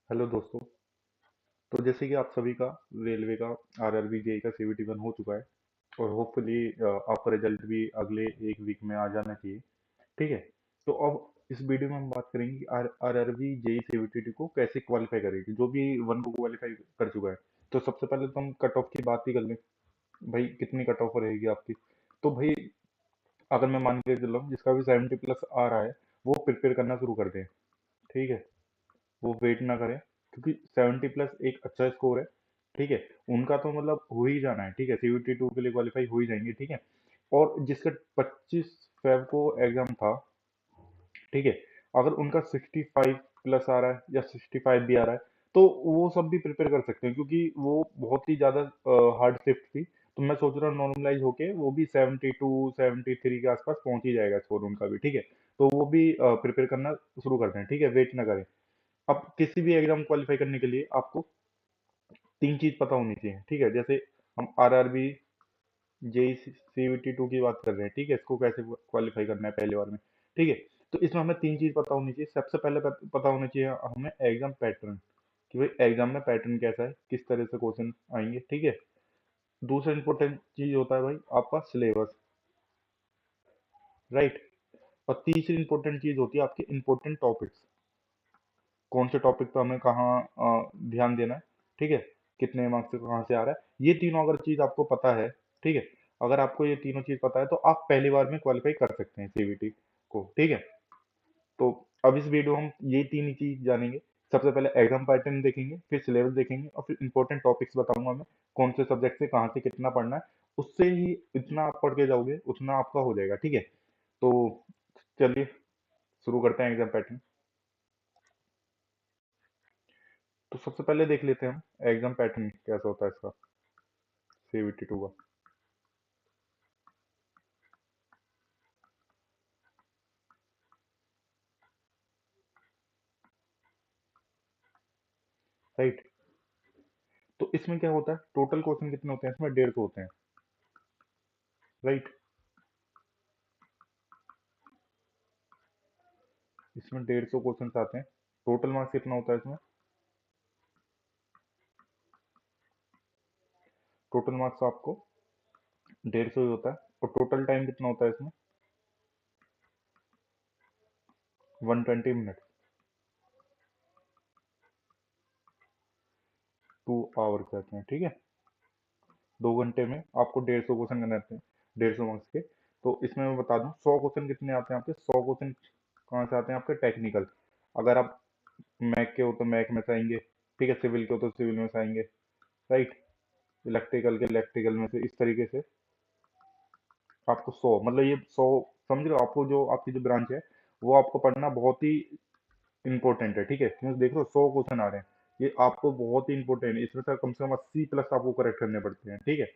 Hello दोस्तों। तो जैसे कि आप सभी का रेलवे का आरआरबी जेई का सीवीटी वन हो चुका है और होपफुली आपका रिजल्ट भी अगले एक वीक में आ जाना चाहिए। ठीक है। तो अब इस वीडियो में हम बात करेंगे कि आरआरबी जेई सीवीटी टू को कैसे क्वालिफाई करेगी जो भी वन को क्वालिफाई कर चुका है। तो सबसे पहले तो हम कट ऑफ की बात ही कर लें। भाई कितनी कट ऑफ रहेगी आपकी। तो भाई अगर मैं मान के चल रहा हूँ जिसका भी 70 प्लस आ रहा है वो प्रिपेयर करना शुरू कर दें। ठीक है। वो वेट ना करें क्योंकि 70 प्लस एक अच्छा स्कोर है। ठीक है। उनका तो मतलब हो ही जाना है। ठीक है, सीयूटी टू के लिए क्वालिफाई हो ही जाएंगे। ठीक है। और जिसका 25 फेब को एग्जाम था। ठीक है। अगर उनका 65 प्लस आ रहा है या 65 भी आ रहा है तो वो सब भी प्रिपेयर कर सकते हैं क्योंकि वो बहुत ही ज्यादा हार्ड शिफ्ट थी। तो मैं सोच रहा हूँ नॉर्मलाइज होके वो भी 72 73 के आसपास पहुंच ही जाएगा स्कोर उनका भी। ठीक है। तो वो भी प्रिपेयर करना शुरू करते हैं। ठीक है, वेट ना करें। अब किसी भी एग्जाम क्वालिफाई करने के लिए आपको तीन चीज पता होनी चाहिए। ठीक है, जैसे हम आरआरबी जेई सीवीटी टू की बात कर रहे हैं। ठीक है, इसको कैसे क्वालिफाई करना है पहली बार में। ठीक है। तो इसमें हमें तीन चीज पता होनी चाहिए। सबसे पहले पता होना चाहिए हमें एग्जाम पैटर्न कि भाई एग्जाम में पैटर्न कैसा है, किस तरह से क्वेश्चन आएंगे। ठीक है। दूसरा इंपॉर्टेंट चीज होता है भाई आपका सिलेबस। राइट। और तीसरी इंपॉर्टेंट चीज होती है आपके इंपॉर्टेंट टॉपिक्स। कौन से टॉपिक पे हमें कहाँ ध्यान देना है। ठीक है। कितने मार्क्स से कहाँ से आ रहा है, ये तीनों अगर चीज आपको पता है। ठीक है। अगर आपको ये तीनों चीज पता है तो आप पहली बार में क्वालिफाई कर सकते हैं सीवीटी को। ठीक है। तो अब इस वीडियो हम ये तीन ही चीज जानेंगे। सबसे पहले एग्जाम पैटर्न देखेंगे, फिर सिलेबस देखेंगे और फिर इंपॉर्टेंट टॉपिक्स बताऊंगा मैं कौन से सब्जेक्ट से कहाँ से कितना पढ़ना है। उससे ही इतना आप पढ़ के जाओगे उतना आपका हो जाएगा। ठीक है। तो चलिए शुरू करते हैं एग्जाम पैटर्न। तो सबसे पहले देख लेते हैं हम एग्जाम पैटर्न कैसा होता है इसका सीवीटी टू का। राइट। तो इसमें क्या होता है, टोटल क्वेश्चन कितने होते हैं इसमें, 150 होते हैं। राइट। इसमें 150 क्वेश्चन आते हैं। टोटल मार्क्स कितना होता है इसमें, टोटल मार्क्स आपको 150 ही होता है। और टोटल टाइम कितना होता है इसमें, 120 मिनट, 2 आवर कहते हैं। ठीक है। 2 घंटे में आपको 150 क्वेश्चन करने आते हैं, 150 मार्क्स के। तो इसमें मैं बता दूं 100 क्वेश्चन कितने आते हैं आपके, 100 क्वेश्चन कहाँ से आते हैं आपके, टेक्निकल। अगर आप मैक के हो तो मैक में से आएंगे। ठीक है, सिविल के हो तो सिविल में से आएंगे। राइट। इलेक्ट्रिकल के इलेक्ट्रिकल में से, इस तरीके से आपको 100 मतलब ये 100 समझ रहे हो। आपको जो आपकी जो ब्रांच है वो आपको पढ़ना बहुत ही इंपॉर्टेंट है। ठीक है, क्योंकि देख लो 100 क्वेश्चन आ रहे हैं, ये आपको बहुत ही इंपॉर्टेंट है। इसमें से कम से कम 80 प्लस आपको करेक्ट करने पड़ते हैं। ठीक है।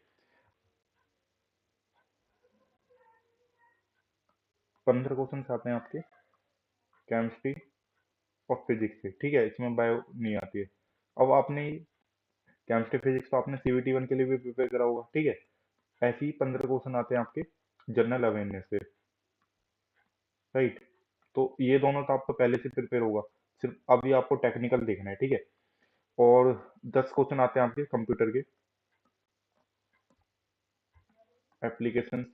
15 क्वेश्चन आते हैं आपके केमिस्ट्री और फिजिक्स से। ठीक है, इसमें बायो नहीं आती है। अब आपने केमिस्ट्री फिजिक्स तो आपने सीवीटी वन के लिए भी प्रिपेयर करा होगा। ठीक है। ऐसे ही 15 क्वेश्चन आते हैं आपके जनरल अवेयरनेस से। राइट। तो ये दोनों तो आपको पहले से प्रिपेयर होगा, सिर्फ अभी आपको टेक्निकल देखना है। ठीक है। और 10 क्वेश्चन आते हैं आपके कंप्यूटर के, एप्लीकेशन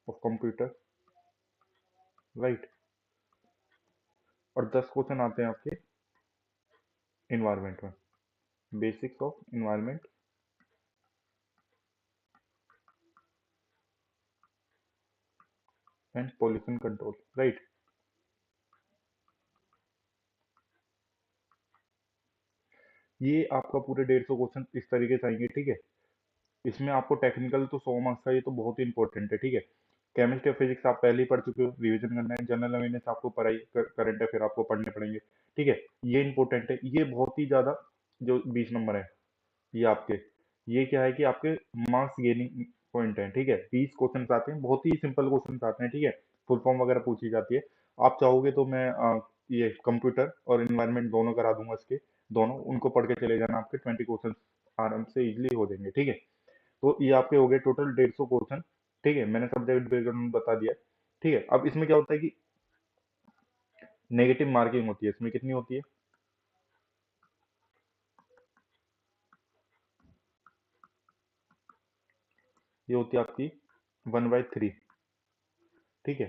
ऑफ कंप्यूटर। राइट। और 10 क्वेश्चन आते हैं आपके इन्वायरमेंट में, basics of environment and pollution control. Right. ये आपका पूरे 150 क्वेश्चन इस तरीके से आएंगे। ठीक है। इसमें आपको टेक्निकल तो 100 मार्क्स का, ये तो बहुत ही इंपॉर्टेंट है। ठीक है। केमिस्ट्री और फिजिक्स आप पहले ही पढ़ चुके हो, रिवीजन करना है। जनरल अवेयरनेस आपको पढ़ाई करंट अफेयर आपको पढ़ने पड़ेंगे। ठीक है। ये इंपॉर्टेंट है, ये बहुत ही ज्यादा। जो 20 नंबर है ये आपके, ये क्या है कि आपके मार्क्स गेनिंग पॉइंट है। ठीक है। 20 क्वेश्चन आते हैं, बहुत ही सिंपल क्वेश्चन आते हैं। ठीक है। फुल फॉर्म वगैरह पूछी जाती है। आप चाहोगे तो मैं ये कंप्यूटर और इन्वायरमेंट दोनों करा दूंगा इसके। दोनों उनको पढ़ के चले जाना, आपके 20 क्वेश्चन आराम से इजिली हो जाएंगे। ठीक है। तो ये आपके हो गए टोटल 150 क्वेश्चन। ठीक है, मैंने सब्जेक्ट बैकग्राउंड बता दिया। ठीक है। अब इसमें क्या होता है कि नेगेटिव मार्किंग होती है इसमें, कितनी होती है? ये होती है आपकी 1/3। ठीक है,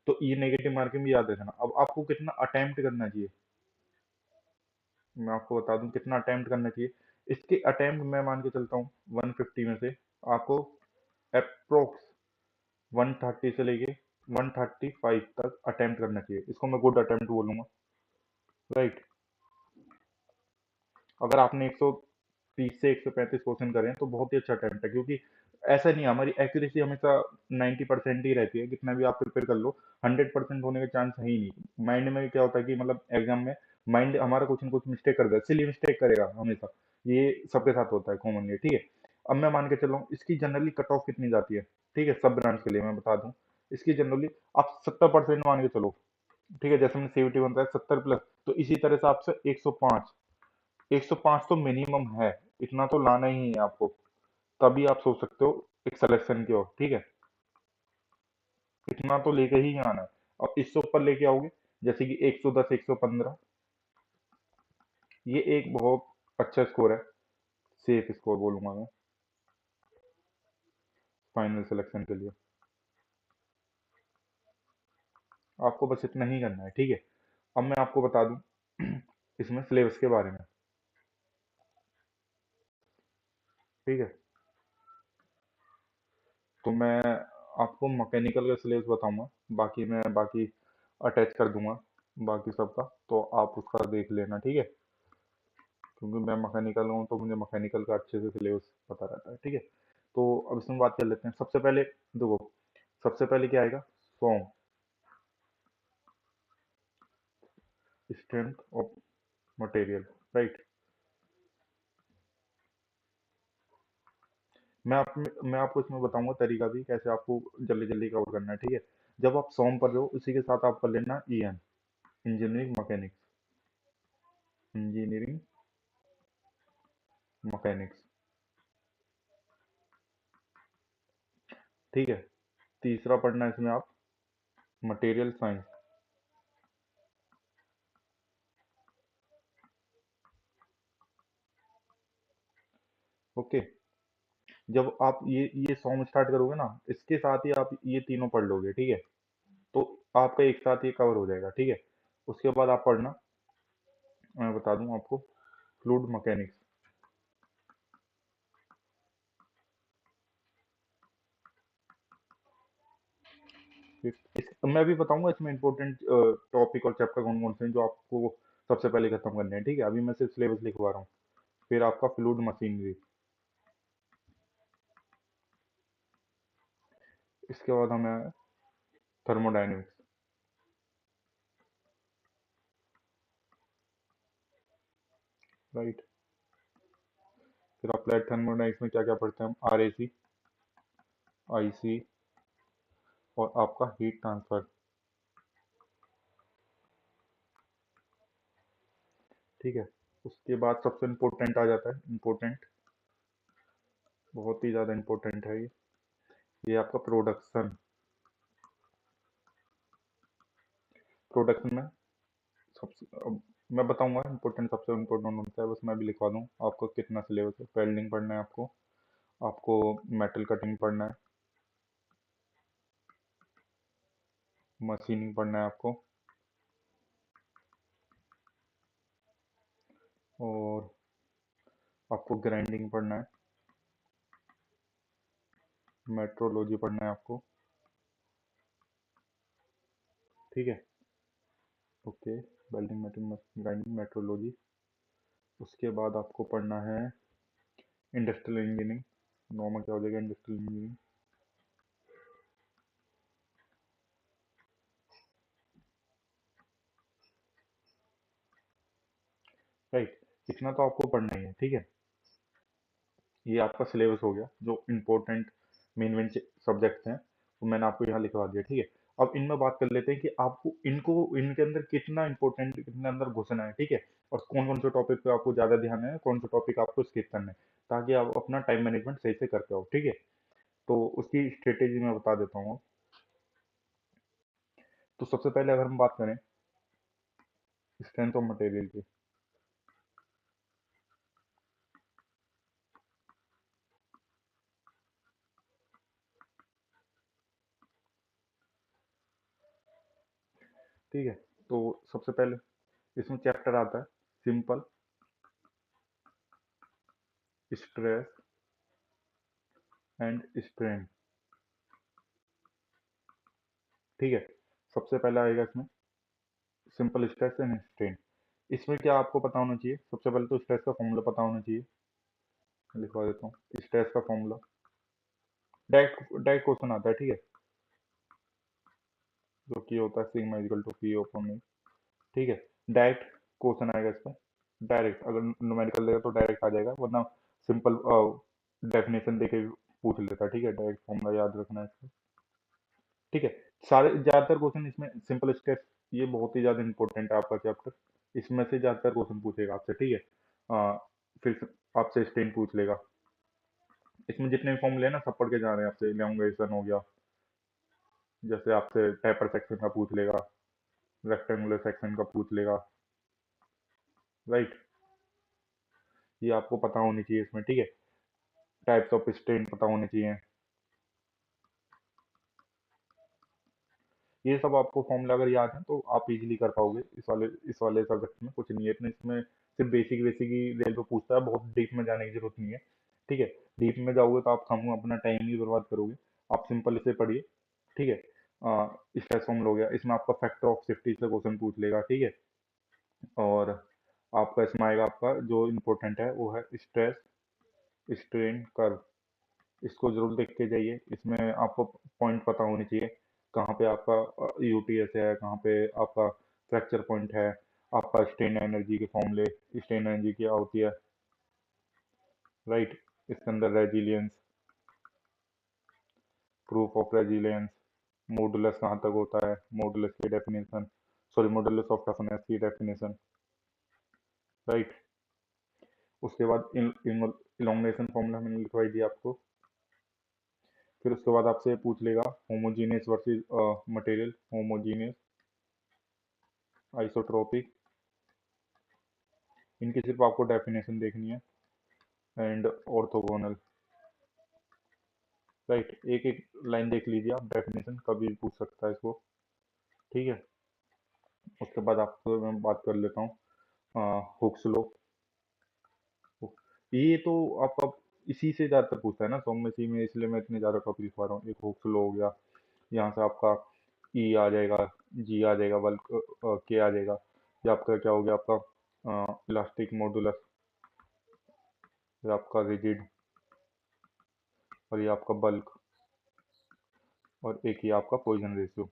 तो ये नेगेटिव मार्किंग भी याद रखना। अब आपको कितना अटेम्प्ट करना चाहिए, मैं आपको बता दूं कितना अटेम्प्ट करना चाहिए। इसके अटेम्प्ट मैं मान के चलता हूँ 150 में से आपको अप्रोक्स 130 से लेके 135 तक अटेम्प्ट करना चाहिए। इसको मैं गुड अटेम्प्ट बोलूंगा, राइट। अगर आपने 130 से 135 क्वेश्चन करे हैं, तो बहुत ही अच्छा अटेम्प्ट है, क्योंकि ऐसा नहीं है, हमारी एक्यूरेसी हमेशा 90% ही रहती है, कितना भी आप प्रिपेयर कर लो 100% होने का चांस है ही नहीं। माइंड में क्या होता है कि मतलब एग्जाम में माइंड हमारा कुछ ना कुछ मिस्टेक कर देगा, सिली मिस्टेक करेगा हमेशा, ये सबके साथ होता है कॉमनली, ठीक है। अब मैं मान के चल रहा हूँ इसकी जनरली कट ऑफ कितनी जाती है, ठीक है, सब ब्रांच के लिए मैं बता दूं। इसकी जनरली आप 70% मान के चलो, ठीक है, जैसे मैंने सीवीटी बनता है 70+, तो इसी तरह से आपसे 105, 105 तो मिनिमम है, इतना तो लाना ही है आपको, तभी आप सोच सकते हो एक सिलेक्शन की ओर, ठीक है। इतना तो लेके ही आना है। अब इससे ऊपर लेके आओगे, जैसे कि 110, 115, ये एक बहुत अच्छा स्कोर है, सेफ स्कोर बोलूंगा मैं फाइनल सिलेक्शन के लिए। आपको बस इतना ही करना है, ठीक है। अब मैं आपको बता दूं इसमें सिलेबस के बारे में, ठीक है। तो मैं आपको मैकेनिकल का सिलेबस बताऊंगा, बाकी मैं बाकी अटैच कर दूंगा बाकी सबका, तो आप उसका देख लेना, ठीक है। क्योंकि मैं मैकेनिकल हूँ तो मुझे मैकेनिकल का अच्छे से सिलेबस पता रहता है, ठीक है। तो अब इसमें बात कर लेते हैं। सबसे पहले देखो, सबसे पहले क्या आएगा, song, strength of material, right. मैं आपको इसमें बताऊंगा तरीका भी, कैसे आपको जल्दी जल्दी कवर करना है, ठीक है। जब आप सॉन्ग पढ़ रहे हो, उसी के साथ आप कर लेना EN, engineering mechanics, engineering mechanics, ठीक है। तीसरा पढ़ना है इसमें आप मटेरियल साइंस, ओके। जब आप ये सॉन्ग स्टार्ट करोगे ना, इसके साथ ही आप ये तीनों पढ़ लोगे, ठीक है। तो आपका एक साथ ये कवर हो जाएगा, ठीक है। उसके बाद आप पढ़ना, मैं बता दूं आपको, फ्लूइड मैकेनिक्स। मैं भी बताऊंगा इसमें इंपॉर्टेंट टॉपिक और चैप्टर कौन कौन से हैं जो आपको सबसे पहले खत्म करने हैं, ठीक है। अभी मैं सिर्फ सिलेबस लिखवा रहा हूँ। फिर आपका फ्लूइड मशीनरी, इसके बाद हमें थर्मोडायनेमिक्स, राइट। फिर अप्लाइड थर्मोडायनेमिक्स में क्या क्या पढ़ते हैं हम, आरएसी, आईसी, और आपका हीट ट्रांसफर, ठीक है। उसके बाद सबसे इम्पोर्टेंट आ जाता है, इम्पोर्टेंट, बहुत ही ज़्यादा इम्पोर्टेंट है ये आपका प्रोडक्शन। प्रोडक्शन में सबसे अब मैं बताऊंगा इम्पोर्टेंट, सबसे इम्पोर्टेंट होता है, बस मैं भी लिखवा दूँ आपको कितना सिलेबस है। वेल्डिंग पढ़ना है आपको, आपको मेटल कटिंग पढ़ना है, मशीनिंग पढ़ना है आपको, और आपको ग्राइंडिंग पढ़ना है, मेट्रोलॉजी पढ़ना है आपको, ठीक है। Okay, welding, metal, grinding, metrology. उसके बाद आपको पढ़ना है इंडस्ट्रियल इंजीनियरिंग, नॉर्मल क्या हो जाएगा, इंडस्ट्रियल इंजीनियरिंग, राइट। इतना तो आपको पढ़ना ही है, ठीक है। ये आपका सिलेबस हो गया, जो इम्पोर्टेंट मेन मेन सब्जेक्ट्स हैं वो मैंने आपको यहाँ लिखवा दिया, ठीक है। अब इनमें बात कर लेते हैं कि आपको इनको इनके अंदर कितना इम्पोर्टेंट, कितने अंदर घुसना है, ठीक है। और कौन कौन से टॉपिक पे आपको ज़्यादा ध्यान है, कौन से टॉपिक आपको स्किप करना है, ताकि आप अपना टाइम मैनेजमेंट सही से कर पाओ, ठीक है। तो उसकी स्ट्रेटेजी मैं बता देता हूँ। तो सबसे पहले अगर हम बात करें स्ट्रेंथ ऑफ मटेरियल की। ठीक है, तो सबसे पहले इसमें चैप्टर आता है सिंपल स्ट्रेस एंड स्ट्रेन। ठीक है, सबसे पहले आएगा इसमें सिंपल स्ट्रेस एंड स्ट्रेन। इसमें क्या आपको पता होना चाहिए? सबसे पहले तो स्ट्रेस का फॉर्मूला पता होना चाहिए। मैं लिखवा देता हूँ स्ट्रेस का फॉर्मूला। डायरेक्ट डायरेक्ट क्वेश्चन आता है, ठीक है, जो कि होता है sigma equal to P open में। ठीक है, डायरेक्ट क्वेश्चन आएगा इसमें। डायरेक्ट अगर न्यूमेरिकल देगा तो डायरेक्ट आ जाएगा, वरना सिंपल डेफिनेशन देके पूछ लेता है। ठीक है, डायरेक्ट फॉर्मूला याद रखना है इसको। ठीक है, सारे ज्यादातर क्वेश्चन इसमें सिंपल स्टेप्स, ये बहुत ही ज्यादा इंपॉर्टेंट है आपका चैप्टर। इसमें से ज्यादातर क्वेश्चन पूछेगा आपसे। ठीक है, फिर आपसे स्टेन पूछ लेगा। इसमें जितने भी फॉर्मूले हैं ना, सब पढ़ के जा रहे हैं आपसे। इलोंगेशन हो गया, जैसे आपसे टेपर सेक्शन का पूछ लेगा, रेक्टेंगुलर सेक्शन का पूछ लेगा। राइट, ये आपको पता होनी चाहिए इसमें। ठीक है, टाइप्स ऑफ स्ट्रेन पता होने चाहिए। ये सब आपको फॉर्मूला अगर याद है तो आप इजीली कर पाओगे। इस वाले सब्जेक्ट में कुछ नहीं है इतने, इसमें सिर्फ बेसिक बेसिक ही रेलवे पूछता है, बहुत डीप में जाने की जरूरत नहीं है। ठीक है, डीप में जाओगे तो आप हम अपना टाइम ही बर्बाद करोगे। आप सिंपल इसे पढ़िए। ठीक है, स्ट्रेस फॉर्मूला हो गया, इसमें आपका फैक्टर ऑफ सेफ्टी से क्वेश्चन पूछ लेगा। ठीक है, और आपका इसमें आएगा, आपका जो इम्पोर्टेंट है वो है स्ट्रेस स्ट्रेन कर्व। इसको जरूर देख के जाइए, इसमें आपको पॉइंट पता होने चाहिए कहाँ पे आपका यूटीएस है, कहाँ पे आपका फ्रैक्चर पॉइंट है। आपका स्ट्रेन एनर्जी के फॉर्मूले, स्ट्रेन एनर्जी क्या होती है। राइट, इसके अंदर resilience, proof of resilience, modulus कहाँ तक होता है, मॉडुलस की definition, sorry modulus of toughness की डेफिनेशन। राइट, उसके बाद इलोंगेशन फॉर्मूला मैंने लिखवाई दिया आपको। फिर उसके बाद आपसे पूछ लेगा homogeneous versus material, homogeneous, isotropic, इनकी सिर्फ आपको डेफिनेशन देखनी है, एंड ऑर्थोगोनल। राइट, एक एक लाइन देख लीजिए आप, डेफिनेशन कभी भी पूछ सकता है इसको। ठीक है, उसके बाद आपको मैं बात कर लेता हूँ हुक्स लॉ। ये तो आपका इसी से ज्यादातर पूछता है ना सॉममेसी में, इसलिए मैं इतने ज्यादा टॉपिक लिखवा रहा हूँ। एक हुक्स लॉ हो गया, यहाँ से आपका ई आ जाएगा, जी आ जाएगा, बल्क के आ जाएगा। ये आपका क्या हो गया, आपका इलास्टिक मॉडुलस, ये आपका रिजिड, और ये आपका बल्क, और एक ही आपका पॉइजन रेशियो।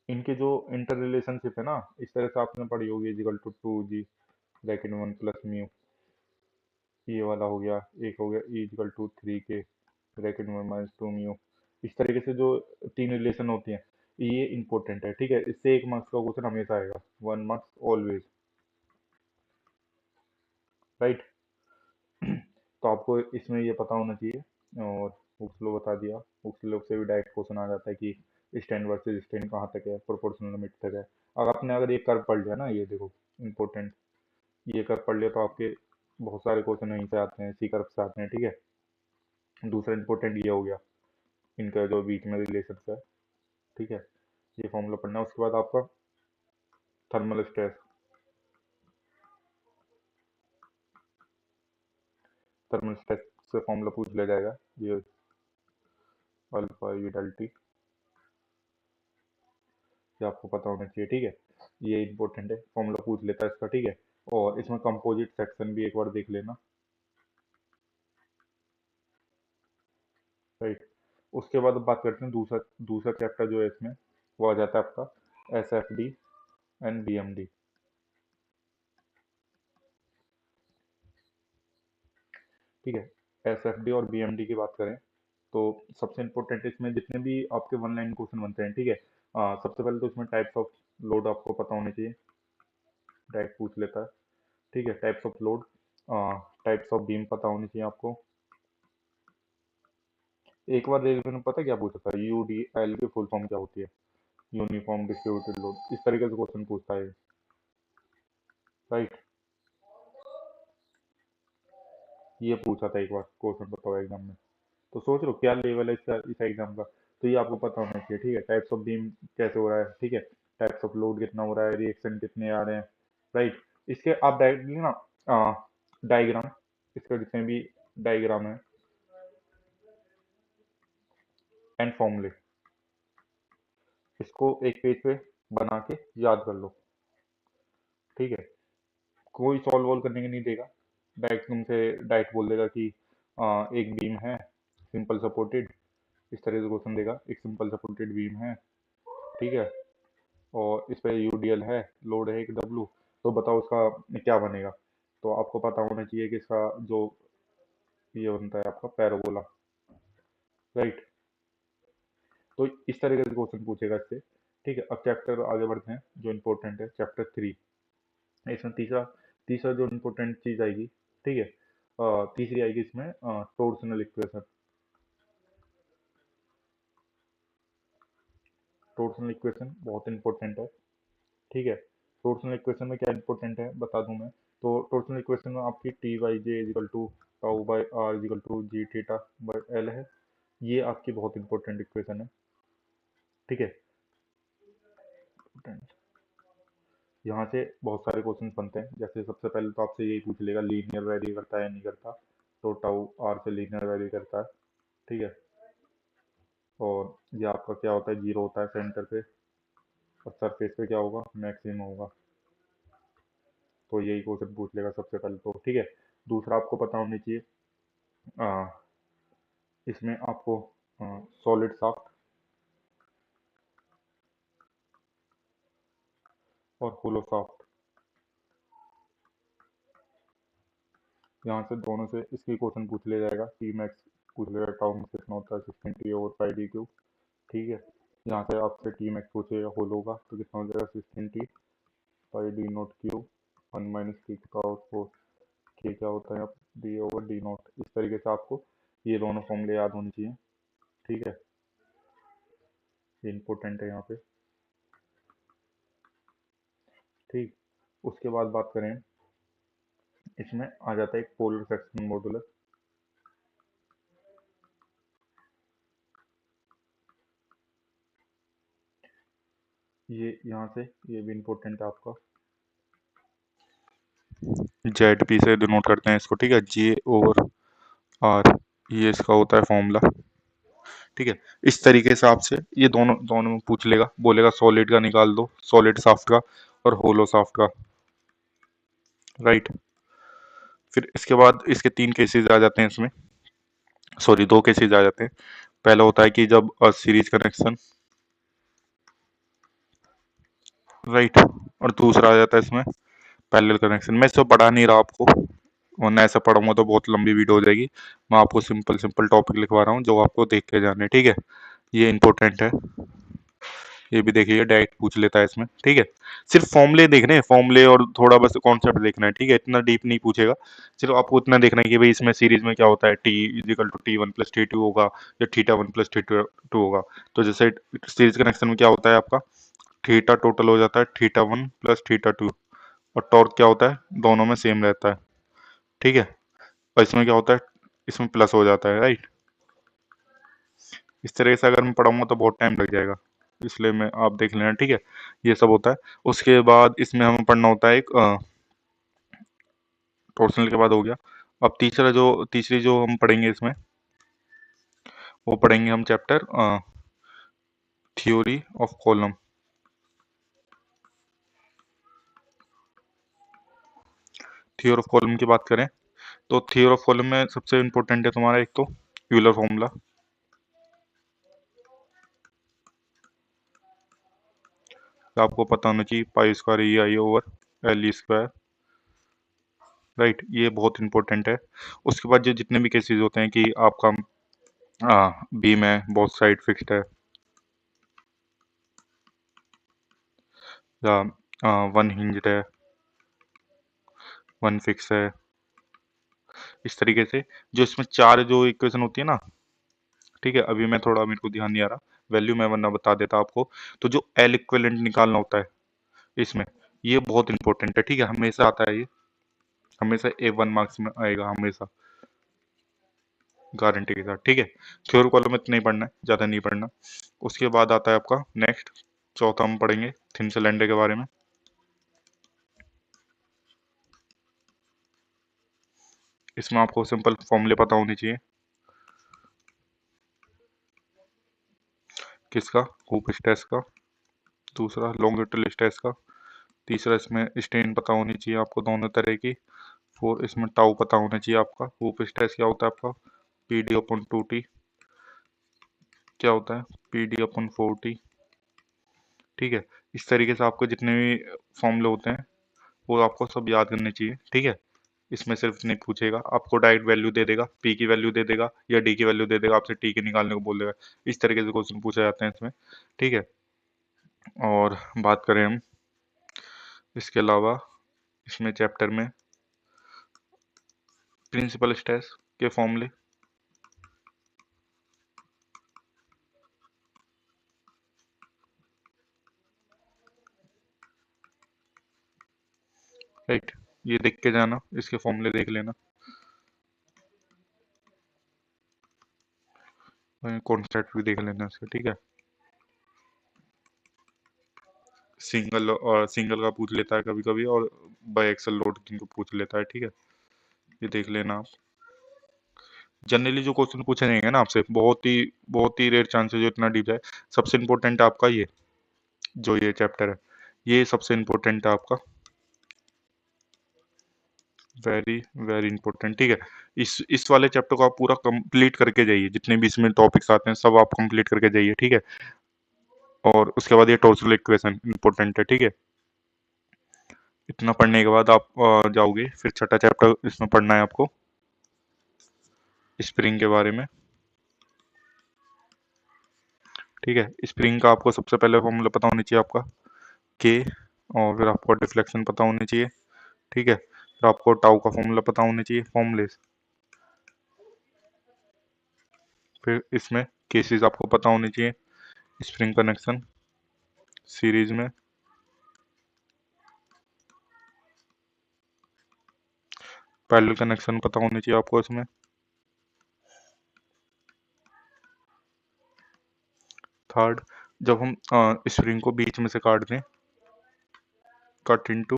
इनके जो इंटर रिलेशनशिप है ना, इस तरह से आपने पढ़ी होगी, equal to 2g bracket 1 plus mu. ये वाला हो गया, एक हो गया equal to 3k bracket 1 minus 2 mu. इस तरीके से जो तीन रिलेशन होती हैं, ये इंपॉर्टेंट है। ठीक है, इससे 1 मार्क्स का क्वेश्चन हमेशा आएगा, 1 मार्क्स ऑलवेज। राइट, तो आपको इसमें ये पता होना चाहिए। और हुक्स लॉ बता दिया, हुक्स लॉ से भी डायरेक्ट क्वेश्चन आ जाता है कि स्टैंड वर्सेस स्टैंड कहाँ तक है, प्रोपोर्शनल लिमिट तक है। अगर ये कर्व पढ़ लिया ना, ये देखो इंपॉर्टेंट, ये कर्व पढ़ लिया तो आपके बहुत सारे क्वेश्चन यहीं से आते हैं, इसी कर्व से आते हैं। ठीक है, दूसरा इंपॉर्टेंट ये हो गया, इनका जो बीच में रिलेशन है। ठीक है, ये फॉर्मूला पढ़ना है। उसके बाद आपका थर्मल स्ट्रेस, थर्मल स्ट्रेस से फॉर्मूला पूछ लिया जाएगा, ये अल्फा ई डेल्टी, ये आपको पता होना चाहिए। ठीक है, ये इंपॉर्टेंट है, फॉर्मूला पूछ लेता है इसका। ठीक है, और इसमें कंपोजिट सेक्शन भी एक बार देख लेना। राइट, उसके बाद अब बात करते हैं दूसरा दूसरा चैप्टर जो है इसमें, वो आ जाता है आपका S F D and B M D. ठीक है, एस एफ डी और बी एम डी की बात करें तो सबसे इंपॉर्टेंट इसमें जितने भी आपके वन लाइन क्वेश्चन बनते हैं। ठीक है, सबसे पहले तो इसमें टाइप्स ऑफ लोड आपको पता होने चाहिए, डायरेक्ट पूछ लेता है। ठीक है, types of load, types of beam पता होनी चाहिए आपको। एक बार रेलवे ने पता क्या पूछा था, यू डी एल की फुल फॉर्म क्या होती है? यूनिफॉर्म डिस्ट्रीब्यूटेड लोड, इस तरीके से क्वेश्चन पूछता है, राइट। ये पूछा था एक बार क्वेश्चन, बताओ एग्जाम में। तो सोच लो क्या लेवल है इसका, इस एग्जाम का। तो ये आपको पता होना चाहिए, ठीक है। टाइप्स ऑफ बीम कैसे हो रहा है, ठीक है। टाइप्स ऑफ लोड कितना हो रहा है, रिएक्शन कितने आ रहे हैं, राइट। इसके आप डायरेक्टली ना डायग्राम, इसके जितने भी डायग्राम है एंड फॉर्मूले, इसको एक पेज पे बना के याद कर लो, ठीक है। कोई सॉल्व वॉल्व करने के नहीं देगा, डायरेक्ट तुमसे डायरेक्ट बोल देगा कि एक बीम है सिंपल सपोर्टेड, इस तरह से क्वेश्चन देगा, एक सिंपल सपोर्टेड बीम है, ठीक है, और इस पे यूडीएल है, लोड है एक डब्लू, तो बताओ उसका क्या बनेगा। तो आपको पता होना चाहिए कि इसका जो ये बनता है आपका पैराबोला, राइट। तो इस तरीके से क्वेश्चन पूछेगा इससे, ठीक है। अब चैप्टर आगे बढ़ते हैं, जो इम्पोर्टेंट है चैप्टर 3। इसमें तीसरा तीसरा जो इम्पोर्टेंट चीज आएगी, ठीक है, तीसरी आएगी इसमें टोर्सनल इक्वेशन। टोर्सनल इक्वेशन बहुत इंपॉर्टेंट है, ठीक है। टोर्सनल इक्वेशन में क्या इंपॉर्टेंट है बता दूं मैं। तो टोर्सनल इक्वेशन में आपकी T by J equal to tau by R equal to G theta by L है। ये आपकी बहुत इंपॉर्टेंट इक्वेशन है, ठीक है। यहाँ से बहुत सारे क्वेश्चन बनते हैं, जैसे सबसे पहले तो आपसे यही पूछ लेगा लीनियर वैरी करता है या नहीं करता। तो टाउ आर से लीनियर वैरी करता है, ठीक है। और ये आपका क्या होता है, जीरो होता है सेंटर पे, और सरफेस पे क्या होगा, मैक्सिमम होगा। तो यही क्वेश्चन पूछ लेगा सबसे पहले तो, ठीक है। दूसरा आपको पता होनी चाहिए, आ, इसमें आपको सॉलिड शाफ्ट और होलो शाफ्ट, यहाँ से दोनों से इसकी क्वेश्चन पूछ लिया जाएगा। टी मैक्स पूछ लेगा, टाउ मैक्स कितना होता है 16 टी ओवर 5 डी क्यू, ठीक है। यहाँ से आपसे टी मैक्स पूछेगा होलो का, तो कितना हो जाएगा 16 T 5 D naught Q 1 - k का 4, के क्या होता है अब डी ओवर डी नोट। इस तरीके से आपको ये दोनों फॉर्मूले याद होने चाहिए, ठीक है। ये इंपॉर्टेंट है यहाँ पे, ठीक। उसके बाद बात करें, इसमें आ जाता है एक पोलर सेक्शन मॉडुलस। ये यहाँ से ये भी इम्पोर्टेंट है आपका, जेड पी से डिनोट करते हैं इसको, ठीक है। जे ओवर आर, ये इसका होता है फॉर्मूला, ठीक है। इस तरीके से आपसे ये दोनों दोनों में पूछ लेगा, बोलेगा सॉलिड का निकाल दो, सॉलिड शाफ्ट का और होलो शाफ्ट का, राइट। फिर इसके बाद इसके तीन केसेस आ जाते हैं इसमें, सॉरी दो केसेस आ जाते हैं। पहला होता है कि जब सीरीज कनेक्शन, राइट, और दूसरा आ जाता है इसमें पैरेलल कनेक्शन। मैं इसको पढ़ा नहीं रहा आपको, वरना ऐसा पढ़ूंगा तो बहुत लंबी वीडियो हो जाएगी। मैं आपको सिंपल सिंपल टॉपिक लिखवा रहा हूँ जो आपको देख के जाने, ठीक है। ये इंपॉर्टेंट है, ये भी देखिए डायरेक्ट पूछ लेता है इसमें, ठीक है। सिर्फ फॉर्मूले देखने हैं, फॉर्मूले और थोड़ा बस कॉन्सेप्ट देखना है, ठीक है। इतना डीप नहीं पूछेगा, सिर्फ आपको इतना देखना है कि भाई इसमें सीरीज में क्या होता है, T is equal to T1 + T2 होगा या θ1 + θ2 होगा। तो जैसे सीरीज कनेक्शन में क्या होता है आपका, थीटा टोटल हो जाता है θ1 + θ2, और टॉर्क क्या होता है, दोनों में सेम रहता है, ठीक है। और इसमें क्या होता है, इसमें प्लस हो जाता है, राइट। इस तरह से अगर मैं पढ़ाऊंगा तो बहुत टाइम लग जाएगा, इसलिए मैं आप देख लेना, ठीक है। ये सब होता है। उसके बाद इसमें हमें पढ़ना होता है एक टॉर्सनल के बाद हो गया। अब तीसरी जो हम पढ़ेंगे इसमें, वो पढ़ेंगे हम chapter theory of column. Theory of column की बात करें तो थ्योरी ऑफ कॉलम में सबसे इंपॉर्टेंट है तुम्हारा एक तो यूलर फॉर्मूला। आपको पता होना चाहिए π² EI/L² राइट, ये बहुत इंपॉर्टेंट है। उसके बाद जो जितने भी केसेस होते हैं कि आपका बीम है, बोथ साइड फिक्स्ड है, या वन हिंज्ड है, वन फिक्स है, इस तरीके से जो इसमें चार जो इक्वेशन होती है ना, ठीक है। अभी मैं थोड़ा, मेरे को ध्यान नहीं आ रहा, वैल्यू मैं वरना बता देता आपको। तो जो एल इक्विवेलेंट निकालना होता है इसमें, ये बहुत इंपॉर्टेंट है, ठीक है, हमेशा आता है ये, हमेशा A1 मार्क्स में आएगा हमेशा, गारंटी के साथ, ठीक है। थ्योरी कॉलम में इतना ही पढ़ना है, ज्यादा नहीं पढ़ना। उसके बाद आता है आपका नेक्स्ट, चौथा हम पढ़ेंगे थिन सिलेंडर के बारे में। इसमें आपको सिंपल फॉर्मूले पता होने चाहिए। किसका? हूप स्ट्रेस का। दूसरा लॉन्गिट्यूडल स्ट्रेस का। तीसरा इसमें स्ट्रेन पता होनी चाहिए आपको दोनों तरह की। फोर इसमें टाउ पता होना चाहिए आपका। हूप स्ट्रेस क्या होता है आपका? PD/2T। क्या होता है? PD/4T। ठीक है। इस तरीके से आपको जितने भी फॉर्मूले होते हैं वो आपको सब याद करने चाहिए, ठीक है। इसमें सिर्फ नहीं पूछेगा, आपको डायरेक्ट वैल्यू दे देगा, पी की वैल्यू दे देगा या डी की वैल्यू दे देगा, आपसे टी के निकालने को बोल देगा। इस तरीके से क्वेश्चन पूछे जाते हैं इसमें, ठीक है। और बात करें हम इसके अलावा, इसमें चैप्टर में प्रिंसिपल स्ट्रेस के फॉर्मूले, राइट, ये देख के जाना, इसके फॉर्मूले देख लेना। कॉन्सेप्ट भी देख लेना इसके, ठीक है। सिंगल और सिंगल का पूछ लेता है कभी कभी, और बाई एक्सल लोडिंग को पूछ लेता है, ठीक है। ये देख लेना आप। जनरली जो क्वेश्चन पूछे जाएंगे ना आपसे, बहुत ही रेयर चांसेस जो इतना डीप जाए। सबसे इम्पोर्टेंट आपका ये जो ये चैप्टर है, ये सबसे इम्पोर्टेंट है आपका, वेरी वेरी इंपॉर्टेंट, ठीक है। इस वाले चैप्टर को आप पूरा कंप्लीट करके जाइए, जितने भी इसमें टॉपिक्स आते हैं सब आप कंप्लीट करके जाइए, ठीक है। और उसके बाद ये टॉर्सनल इक्वेशन इंपॉर्टेंट है, ठीक है। इतना पढ़ने के बाद आप जाओगे, फिर छठा चैप्टर इसमें पढ़ना है आपको, स्प्रिंग के बारे में, ठीक है। स्प्रिंग का आपको सबसे पहले फॉर्मूला पता होना चाहिए आपका के, और फिर आपको डिफ्लेक्शन पता होनी चाहिए, ठीक है। फिर आपको टाउ का फॉर्मूला पता होना चाहिए, फॉर्मूले। फिर इसमें केसेस आपको पता होने चाहिए, स्प्रिंग कनेक्शन सीरीज में, पैरेलल कनेक्शन पता होने चाहिए आपको इसमें। थर्ड, जब हम स्प्रिंग को बीच में से काट दें, cut into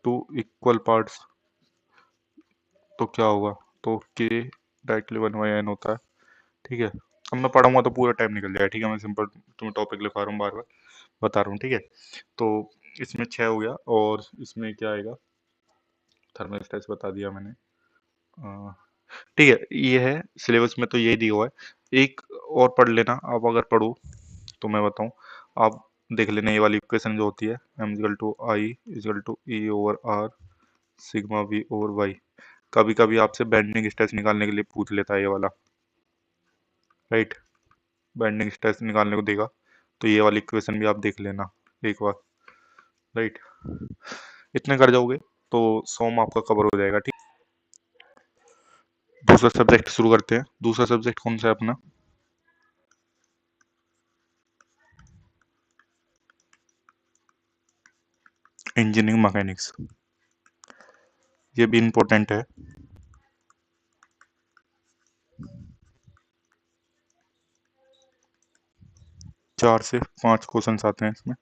two equal parts, तो क्या होगा? तो के डायरेक्टली 1/n होता है, ठीक है। अब मैं पढ़ाऊंगा तो पूरा टाइम निकल जाएगा, ठीक है। मैं सिंपल तुम्हें टॉपिक लिखवा रहा हूँ, बार बार बता रहा हूँ, ठीक है। तो इसमें 6 हो गया, और इसमें क्या आएगा? थर्मल स्ट्रेस बता दिया मैंने, ठीक है। ये है सिलेबस में, तो यही दिया हुआ है। एक और पढ़ लेना आप, अगर पढ़ो तो मैं बताऊं, आप देख लेना ये वाली इक्वेशन जो होती है, m=I=E/r sigma v over y। कभी कभी आपसे बेंडिंग स्ट्रेस निकालने के लिए पूछ लेता है ये वाला, राइट। बेंडिंग स्ट्रेस निकालने को देगा, तो ये वाली इक्वेशन भी आप देख लेना एक बार, राइट। इतने कर जाओगे तो सोम आपका कवर हो जाएगा, ठीक। दूसरा सब्जेक्ट शुरू करते हैं। दूसरा सब्जेक्ट कौन सा है अपना? Engineering mechanics. ये भी इंपॉर्टेंट है। 4 से 5 क्वेश्चन आते हैं इसमें,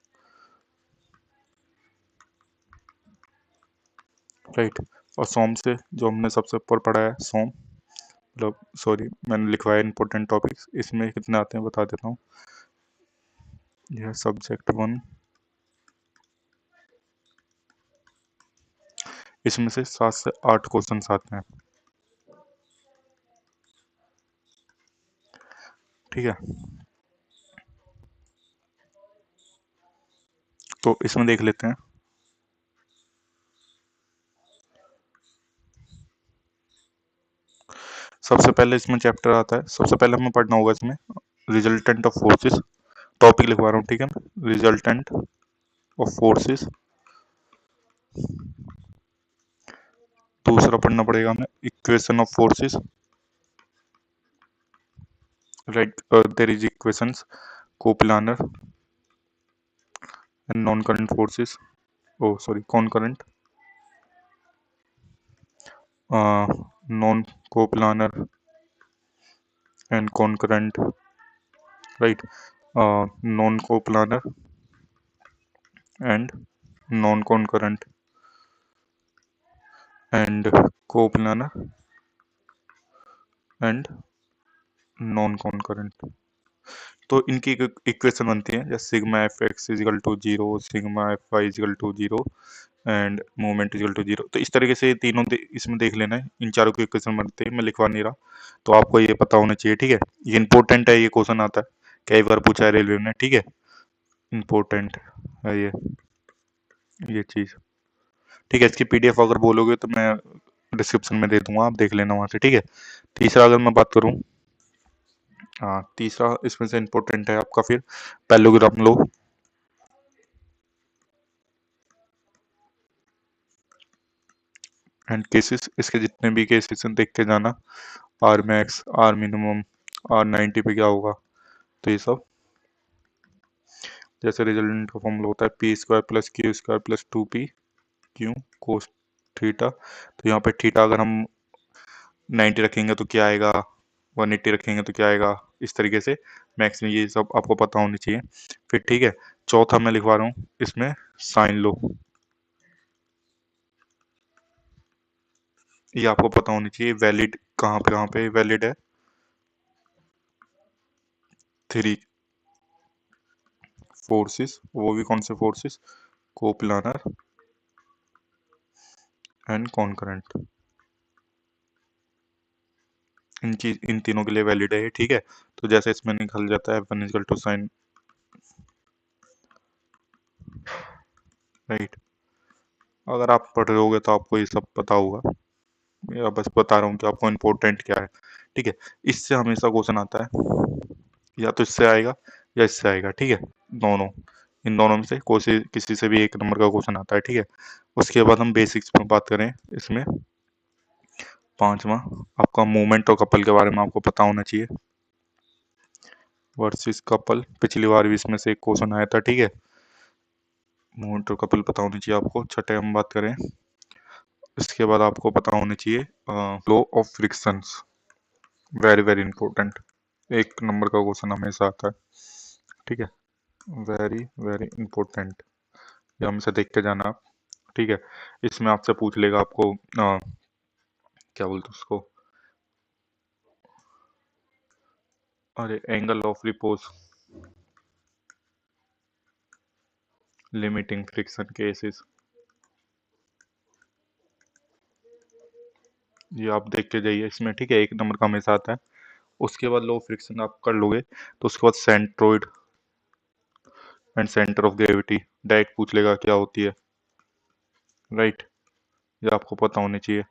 राइट। और सोम से जो हमने सबसे ऊपर पढ़ा है, सोम मतलब, सॉरी मैंने लिखवाया इंपॉर्टेंट टॉपिक्स, इसमें कितने आते हैं बता देता हूँ। यह सब्जेक्ट 1, इसमें से 7 से 8 क्वेश्चन आते हैं, ठीक है। तो इसमें देख लेते हैं। सबसे पहले इसमें चैप्टर आता है, सबसे पहले हमें पढ़ना होगा इसमें रिजल्टेंट ऑफ फोर्सेस। टॉपिक लिखवा रहा हूँ, ठीक है। Resultant of forces. दूसरा पढ़ना पड़ेगा हमें equation of forces. Right, there is equations coplanar and non-current forces. Oh, sorry, concurrent, uh, non-coplanar and concurrent. Right, non-coplanar and non-concurrent and coplanar and non-concurrent. तो इनकी इक्वेशन बनती है जैसे sigma F X equal to zero, sigma F Y equal to zero and movement equal to zero. तो इस तरीके से तीनों इसमें देख लेना है, इन चारों के इक्वेशन बनते हैं, मैं लिखवा नहीं रहा, तो आपको ये पता होना चाहिए। ठीक है, ये इंपॉर्टेंट है, ये क्वेश्चन आता है कई बार पूछा है रेलवे ने। ठीक है, इंपॉर्टेंट है ये चीज। ठीक है, इसकी पीडीएफ अगर बोलोगे तो मैं डिस्क्रिप्शन में दे दूंगा, आप देख लेना वहां से। ठीक है, तीसरा अगर मैं बात करूं, हाँ तीसरा इसमें से इंपॉर्टेंट है आपका फिर पैरेललोग्राम लो एंड केसेस। इसके जितने भी केसेस हैं देखते जाना, R max, R minimum, R 90 पे क्या होगा, तो ये सब जैसे रिजल्टेंट का फॉर्मूला होता है P square plus Q square plus two P Q cos theta. तो यहाँ पे थीटा अगर हम 90 रखेंगे तो क्या आएगा, 180 रखेंगे तो क्या आएगा, इस तरीके से मैक्स में ये सब आपको पता होनी चाहिए। फिर ठीक है, चौथा मैं लिखवा रहा हूँ इसमें साइन लो, ये आपको पता होनी चाहिए। वैलिड कहाँ पे वैलिड है, थ्री फोर्सेस, वो भी कौन से फोर्सेस, कोप्लानर एंड कॉन्करेंट, इन तीनों के लिए वैलिड है ये। ठीक है, तो जैसे इसमें निकल जाता है one equal to sine, right. अगर आप पढ़ रहे होगे तो आपको ये सब पता होगा, मैं बस बता रहा हूँ कि आपको इम्पोर्टेंट क्या है। ठीक है, इससे हमेशा क्वेश्चन आता है, या तो इससे आएगा या इससे आएगा। ठीक है, दोनों, इन दोनों में से कोई किसी से भी एक नंबर का क्वेश्चन आता है। ठीक है, उसके बाद हम बेसिक्स में बात करें इसमें, पांचवा आपका मूवमेंट और कपल के बारे में आपको पता होना चाहिए। वर्सेस कपल, पिछली बार भी इसमें से एक क्वेश्चन आया था। ठीक है, मूवमेंट और कपल पता होनी चाहिए आपको। छठे हम बात करें, इसके बाद आपको पता होनी चाहिए law of frictions, very very important, एक नंबर का क्वेश्चन हमेशा आता है। ठीक है, वेरी वेरी इंपॉर्टेंट, ये हमसे देख के जाना आप। ठीक है, इसमें आपसे पूछ लेगा आपको क्या बोलते हैं उसको, अरे angle of repose, limiting friction cases, ये आप देख के जाइए इसमें। ठीक है, एक नंबर का हमेशा आता है। उसके बाद लो फ्रिक्शन आप कर लोगे तो उसके बाद centroid and centre of gravity direct पूछ लेगा क्या होती है, राइट, ये आपको पता होनी चाहिए।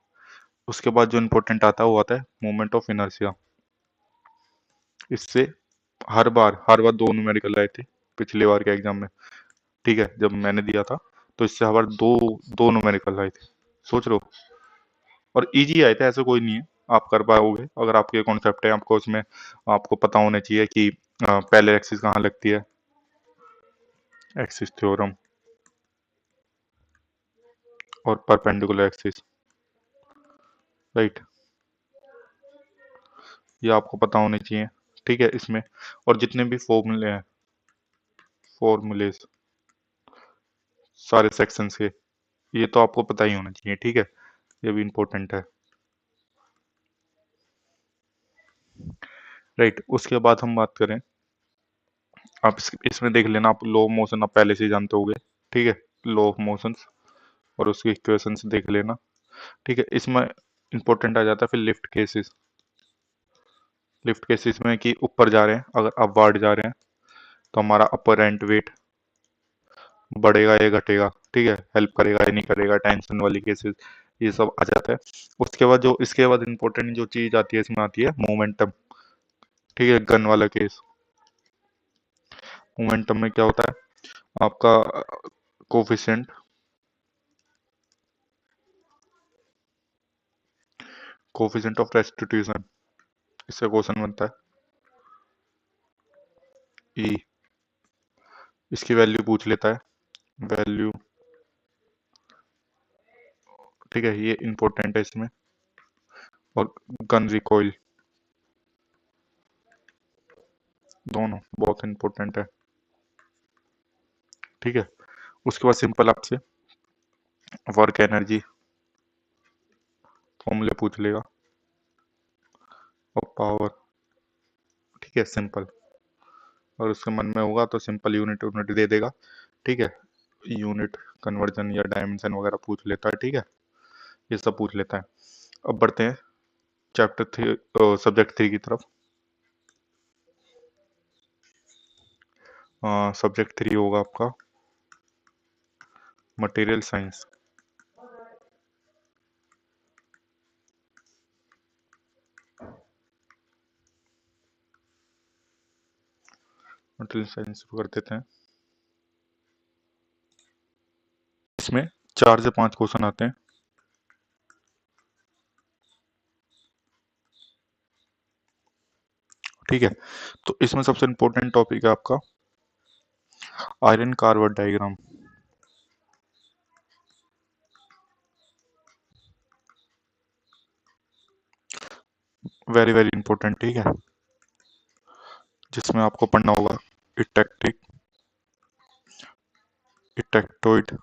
उसके बाद जो इंपॉर्टेंट आता है वो आता है मोमेंट ऑफ इनर्शिया। इससे हर बार दो न्यूमेरिकल आए थे पिछले बार के एग्जाम में। ठीक है, जब मैंने दिया था तो इससे हर बार दो दो न्यूमेरिकल आए थे, सोच लो। और इजी आए थे, ऐसा कोई नहीं है, आप कर पाओगे अगर आपके कॉन्सेप्ट है। आपको उसमें आपको पता होना चाहिए कि पहले एक्सिस कहाँ लगती है, एक्सिस थ्योरम, और परपेंडिकुलर एक्सिस, राइट, ये आपको पता होने चाहिए। ठीक है, इसमें और जितने भी फॉर्मूले हैं, फॉर्मूलेस सारे सेक्शंस के, ये तो आपको पता ही होना चाहिए। ठीक है, ये भी इंपॉर्टेंट है, राइट। उसके बाद हम बात करें, आप इसमें देख लेना, आप लो मोशन आप पहले से ही जानते होगे। ठीक है, लो ऑफ मोशंस और उसकी इक्वेशंस देख लेना। ठीक है, इसमें इंपॉर्टेंट आ जाता है फिर लिफ्ट केसेस। लिफ्ट केसेस में कि ऊपर जा रहे हैं, अगर अपवर्ड जा रहे हैं तो हमारा अपर एंड वेट बढ़ेगा या घटेगा। ठीक है, हेल्प करेगा या नहीं करेगा, टेंशन वाली केसेस, ये सब आ जाता है। उसके बाद जो इसके बाद इंपॉर्टेंट जो चीज आती है इसमें आती है मोमेंटम। ठीक है, गन वाला केस, मोमेंटम में क्या होता है आपका कोफिशिएंट, कोफिशिएंट ऑफ रेस्टिट्यूशन, इससे क्वेश्चन बनता है। ई, इसकी वैल्यू पूछ लेता है, वैल्यू, ठीक है, ये इंपॉर्टेंट है इसमें। और गन रिकॉइल, दोनों बहुत इंपॉर्टेंट है, ठीक है। उसके बाद सिंपल आपसे वर्क एनर्जी फॉर्मूले पूछ लेगा, और पावर, ठीक है, सिंपल। और उसके मन में होगा तो सिंपल यूनिट यूनिट दे देगा, ठीक है। यूनिट कन्वर्जन या डायमेंशन वगैरह पूछ लेता है, ठीक है, ये सब पूछ लेता है। अब बढ़ते हैं चैप्टर 3, सब्जेक्ट 3 की तरफ। सब्जेक्ट 3 होगा आपका मटेरियल साइंस। मटेरियल साइंस शुरू कर देते हैं। इसमें 4 से 5 क्वेश्चन आते हैं, ठीक है। तो इसमें सबसे इंपॉर्टेंट टॉपिक है आपका iron carbon diagram, very very important, ठीक है। जिसमें आपको पढ़ना होगा इटेक्टिक, इटेक्टोइड,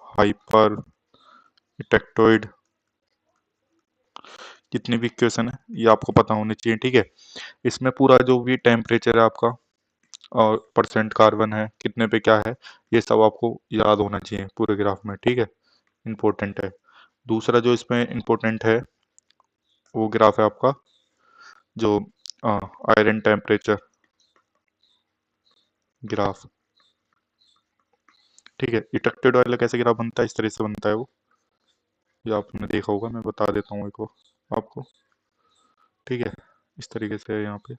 हाइपर इटेक्टोइड, जितने भी इक्वेशन है ये आपको पता होने चाहिए, ठीक है। इसमें पूरा जो भी टेम्परेचर है आपका और परसेंट कार्बन है कितने पे क्या है, ये सब आपको याद होना चाहिए पूरे ग्राफ में, ठीक है, इंपॉर्टेंट है। दूसरा जो इसमें इंपॉर्टेंट है वो ग्राफ है आपका जो आयरन टेम्परेचर ग्राफ, ठीक है। इटक्टेड वाला कैसे ग्राफ बनता है, इस तरह से बनता है वो, ये आपने देखा होगा, मैं बता देता हूँ एक को आपको, ठीक है। इस तरीके से है यहाँ पे,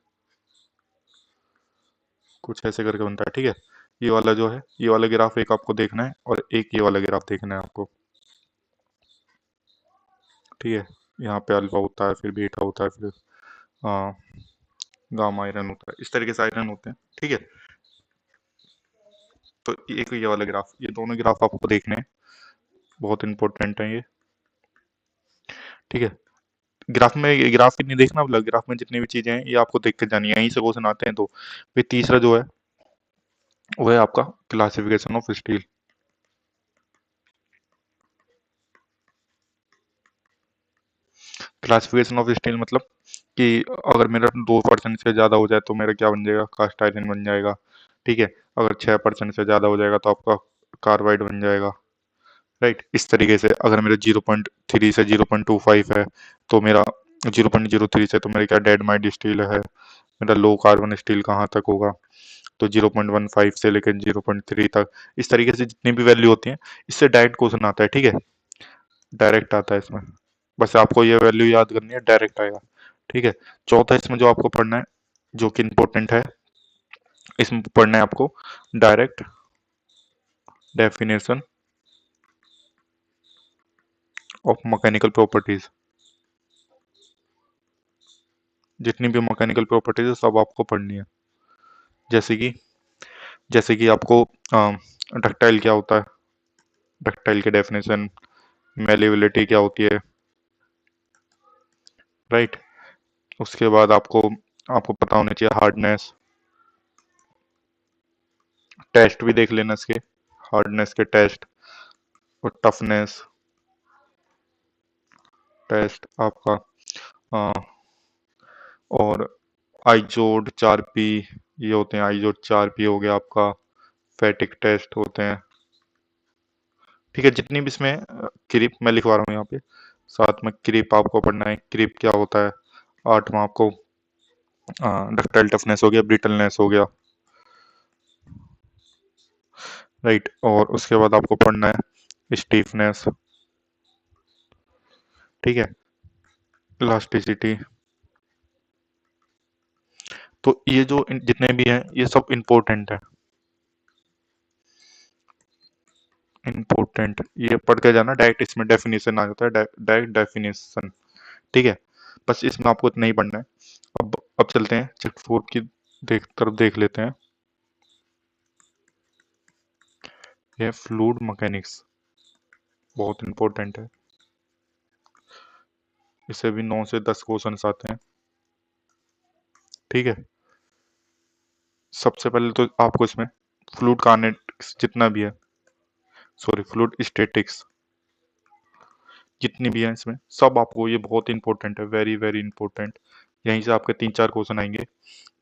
कुछ ऐसे करके बनता है, ठीक है। ये वाला जो है, ये वाला ग्राफ एक आपको देखना है और एक ये वाला ग्राफ देखना है आपको, ठीक है। यहाँ पे अल्फा होता है, फिर बीटा होता है, फिर हाँ गामा आयरन होता है, इस तरीके से आयरन होते हैं, ठीक है। तो एक ये वाला ग्राफ, ये दोनों ग्राफ आपको देखने हैं, बहुत इंपॉर्टेंट है ये, ठीक है। ग्राफ में, ग्राफ की नहीं देखना, मतलब ग्राफ में जितनी भी चीजें हैं ये आपको देख के जानी है, यहीं से क्वेश्चन आते हैं। तो फिर तीसरा जो है वो है आपका classification of steel. Classification of steel मतलब कि अगर मेरा 2% से ज्यादा हो जाए तो मेरा क्या बन जाएगा, कास्ट आयरन बन जाएगा, ठीक है। अगर 6% से ज्यादा हो जाएगा तो आपका कार्बाइड बन जाएगा, राइट। इस तरीके से अगर मेरा 0.3 से 0.25 है तो मेरा 0.03 से तो मेरा क्या डेड स्टील है, मेरा लो कार्बन स्टील कहाँ तक होगा, तो 0.15 से लेकर 0.3 तक, इस तरीके से जितनी भी वैल्यू होती है इससे डायरेक्ट क्वेश्चन आता है, ठीक है, डायरेक्ट आता है इसमें। बस आपको ये वैल्यू याद करनी है, डायरेक्ट आएगा, ठीक है। चौथा इसमें जो आपको पढ़ना है, जो कि इंपॉर्टेंट है, इसमें पढ़ना है आपको direct definition of mechanical properties. जितनी भी मैकेनिकल प्रॉपर्टीज है सब आपको पढ़नी है। जैसे कि आपको डक्टाइल क्या होता है, डक्टाइल की डेफिनेशन, मेलिबिलिटी क्या होती है, राइट। उसके बाद आपको आपको पता होना चाहिए हार्डनेस, टेस्ट भी देख लेना इसके, हार्डनेस के टेस्ट, और टफनेस टेस्ट आपका, अ, और आइजोड 4P, ये होते हैं आइजोड 4P हो गया आपका, फैटिक टेस्ट होते हैं, ठीक है। जितनी भी इसमें क्रीप मैं लिखवा रहा हूँ यहाँ पे, साथ में क्रीप आपको पढ़ना है, क्रीप क्या होता है। आठवां आपको डक्टाइल टफनेस हो गया, ब्रिटलनेस हो गया, राइट। और उसके बाद आपको पढ़ना है स्टीफनेस, ठीक है, इलास्टिसिटी। तो ये जो जितने भी हैं ये सब इंपॉर्टेंट है, इंपॉर्टेंट, ये पढ़ के जाना, डायरेक्ट इसमें डेफिनेशन आ जाता है, डायरेक्ट डेफिनेशन, ठीक है। बस इसमें आपको इतना ही पढ़ना है। अब चलते हैं चैप्टर 4 की तरफ देख लेते हैं। यह फ्लूइड मैकेनिक्स बहुत इंपॉर्टेंट है, इसे भी 9 से 10 क्वेश्चन आते हैं। ठीक है, सबसे पहले तो आपको इसमें फ्लूइड काइनेटिक्स जितना भी है, सॉरी फ्लूइड स्टैटिक्स जितनी भी है इसमें सब आपको, ये बहुत इंपॉर्टेंट है, वेरी वेरी इंपॉर्टेंट। यहीं से आपके 3-4 क्वेश्चन आएंगे।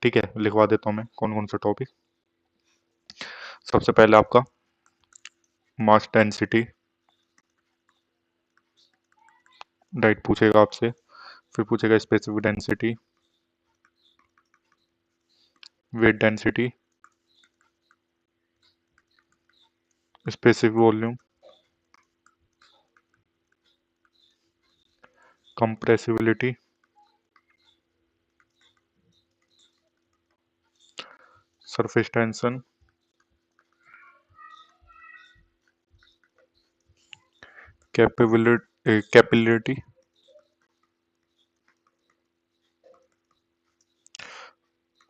ठीक है, लिखवा देता हूँ मैं कौन कौन सा टॉपिक। सबसे पहले आपका मास डेंसिटी, डाइट पूछेगा आपसे। फिर पूछेगा specific density, weight density, specific volume, compressibility, surface tension, capillarity.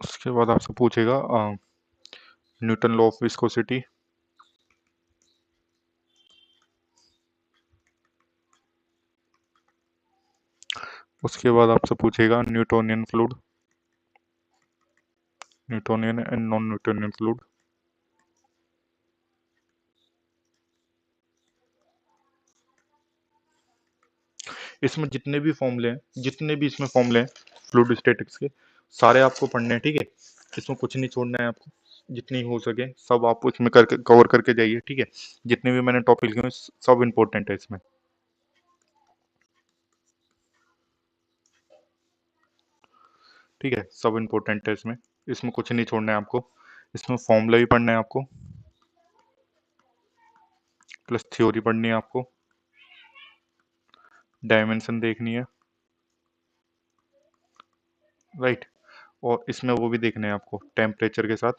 उसके बाद आपसे पूछेगा न्यूटन लॉ ऑफ विस्कोसिटी। उसके बाद आपसे पूछेगा Newtonian fluid, Newtonian and non Newtonian fluid. इसमें जितने भी फॉर्मूले हैं, जितने भी इसमें फॉर्मूले हैं फ्लूइड स्टैटिक्स के, सारे आपको पढ़ने हैं। ठीक है, इसमें कुछ नहीं छोड़ना है आपको, जितनी हो सके सब आप इसमें करके कवर करके जाइए। ठीक है, जितने भी मैंने टॉपिक लिखे हैं सब इंपॉर्टेंट है इसमें। ठीक है, सब इंपॉर्टेंट है इसमें, इसमें कुछ नहीं छोड़ना है आपको। इसमें फॉर्मूला भी पढ़ना है आपको, प्लस थ्योरी पढ़नी है आपको, डायमेंशन देखनी है, राइट। और इसमें वो भी देखना है आपको टेम्परेचर के साथ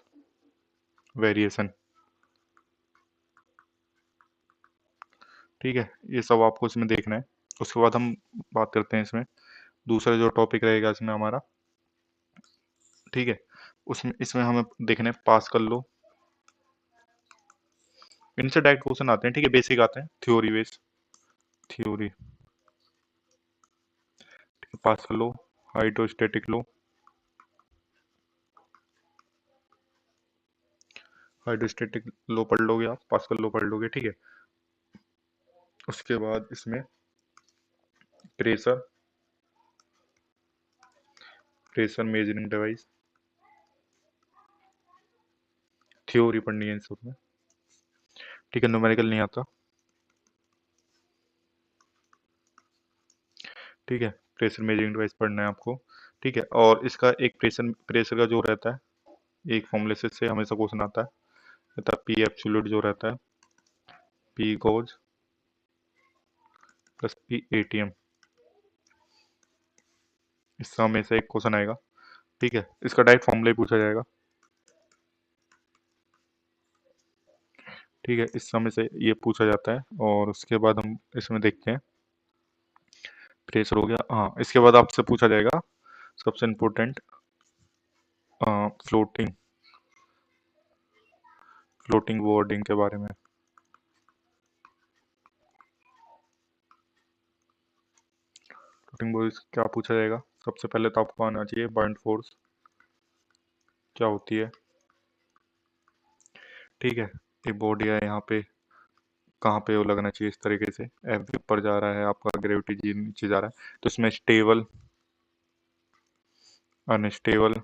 वेरिएशन। ठीक है, ये सब आपको इसमें देखना है। उसके बाद हम बात करते हैं इसमें दूसरा जो टॉपिक रहेगा इसमें हमारा। ठीक है, उसमें इसमें हमें देखना है पास्कल लॉ। इनसे डायरेक्ट क्वेश्चन आते हैं। ठीक है, बेसिक आते हैं, theory based, theory. Pascal law, hydrostatic law, hydrostatic law पढ़ लोगे आप, पास्कल लॉ पढ़ लोगे। ठीक है, उसके बाद इसमें pressure, pressure measuring device, theory पढ़नी है इन सब में। ठीक है, न्यूमेरिकल नहीं आता। ठीक है, प्रेशर मेजरिंग डिवाइस पढ़ना है आपको। ठीक है, और इसका एक प्रेशर प्रेशर का जो रहता है, एक फॉर्मूले से हमेशा क्वेश्चन आता है, रहता पी एब्सोल्यूट जो रहता है, P gauge plus P ATM, इसका हमेशा एक क्वेश्चन आएगा। ठीक है, इसका डायरेक्ट फॉर्मूला ही पूछा जाएगा। ठीक है, इस समय से ये पूछा जाता है। और उसके बाद हम इसमें देखते हैं, प्रेशर हो गया। हाँ, इसके बाद आपसे पूछा जाएगा सबसे इम्पोर्टेंट फ्लोटिंग, फ्लोटिंग बोर्डिंग के बारे में। फ्लोटिंग बोर्ड क्या पूछा जाएगा, सबसे पहले तो आपको आना चाहिए बाउंड फोर्स क्या होती है। ठीक है, एक बॉडी है यहाँ पे, कहाँ पे वो लगना चाहिए, इस तरीके से एफ ऊपर जा रहा है आपका, ग्रेविटी जी नीचे जा रहा है, तो इसमें स्टेबल, अनस्टेबल,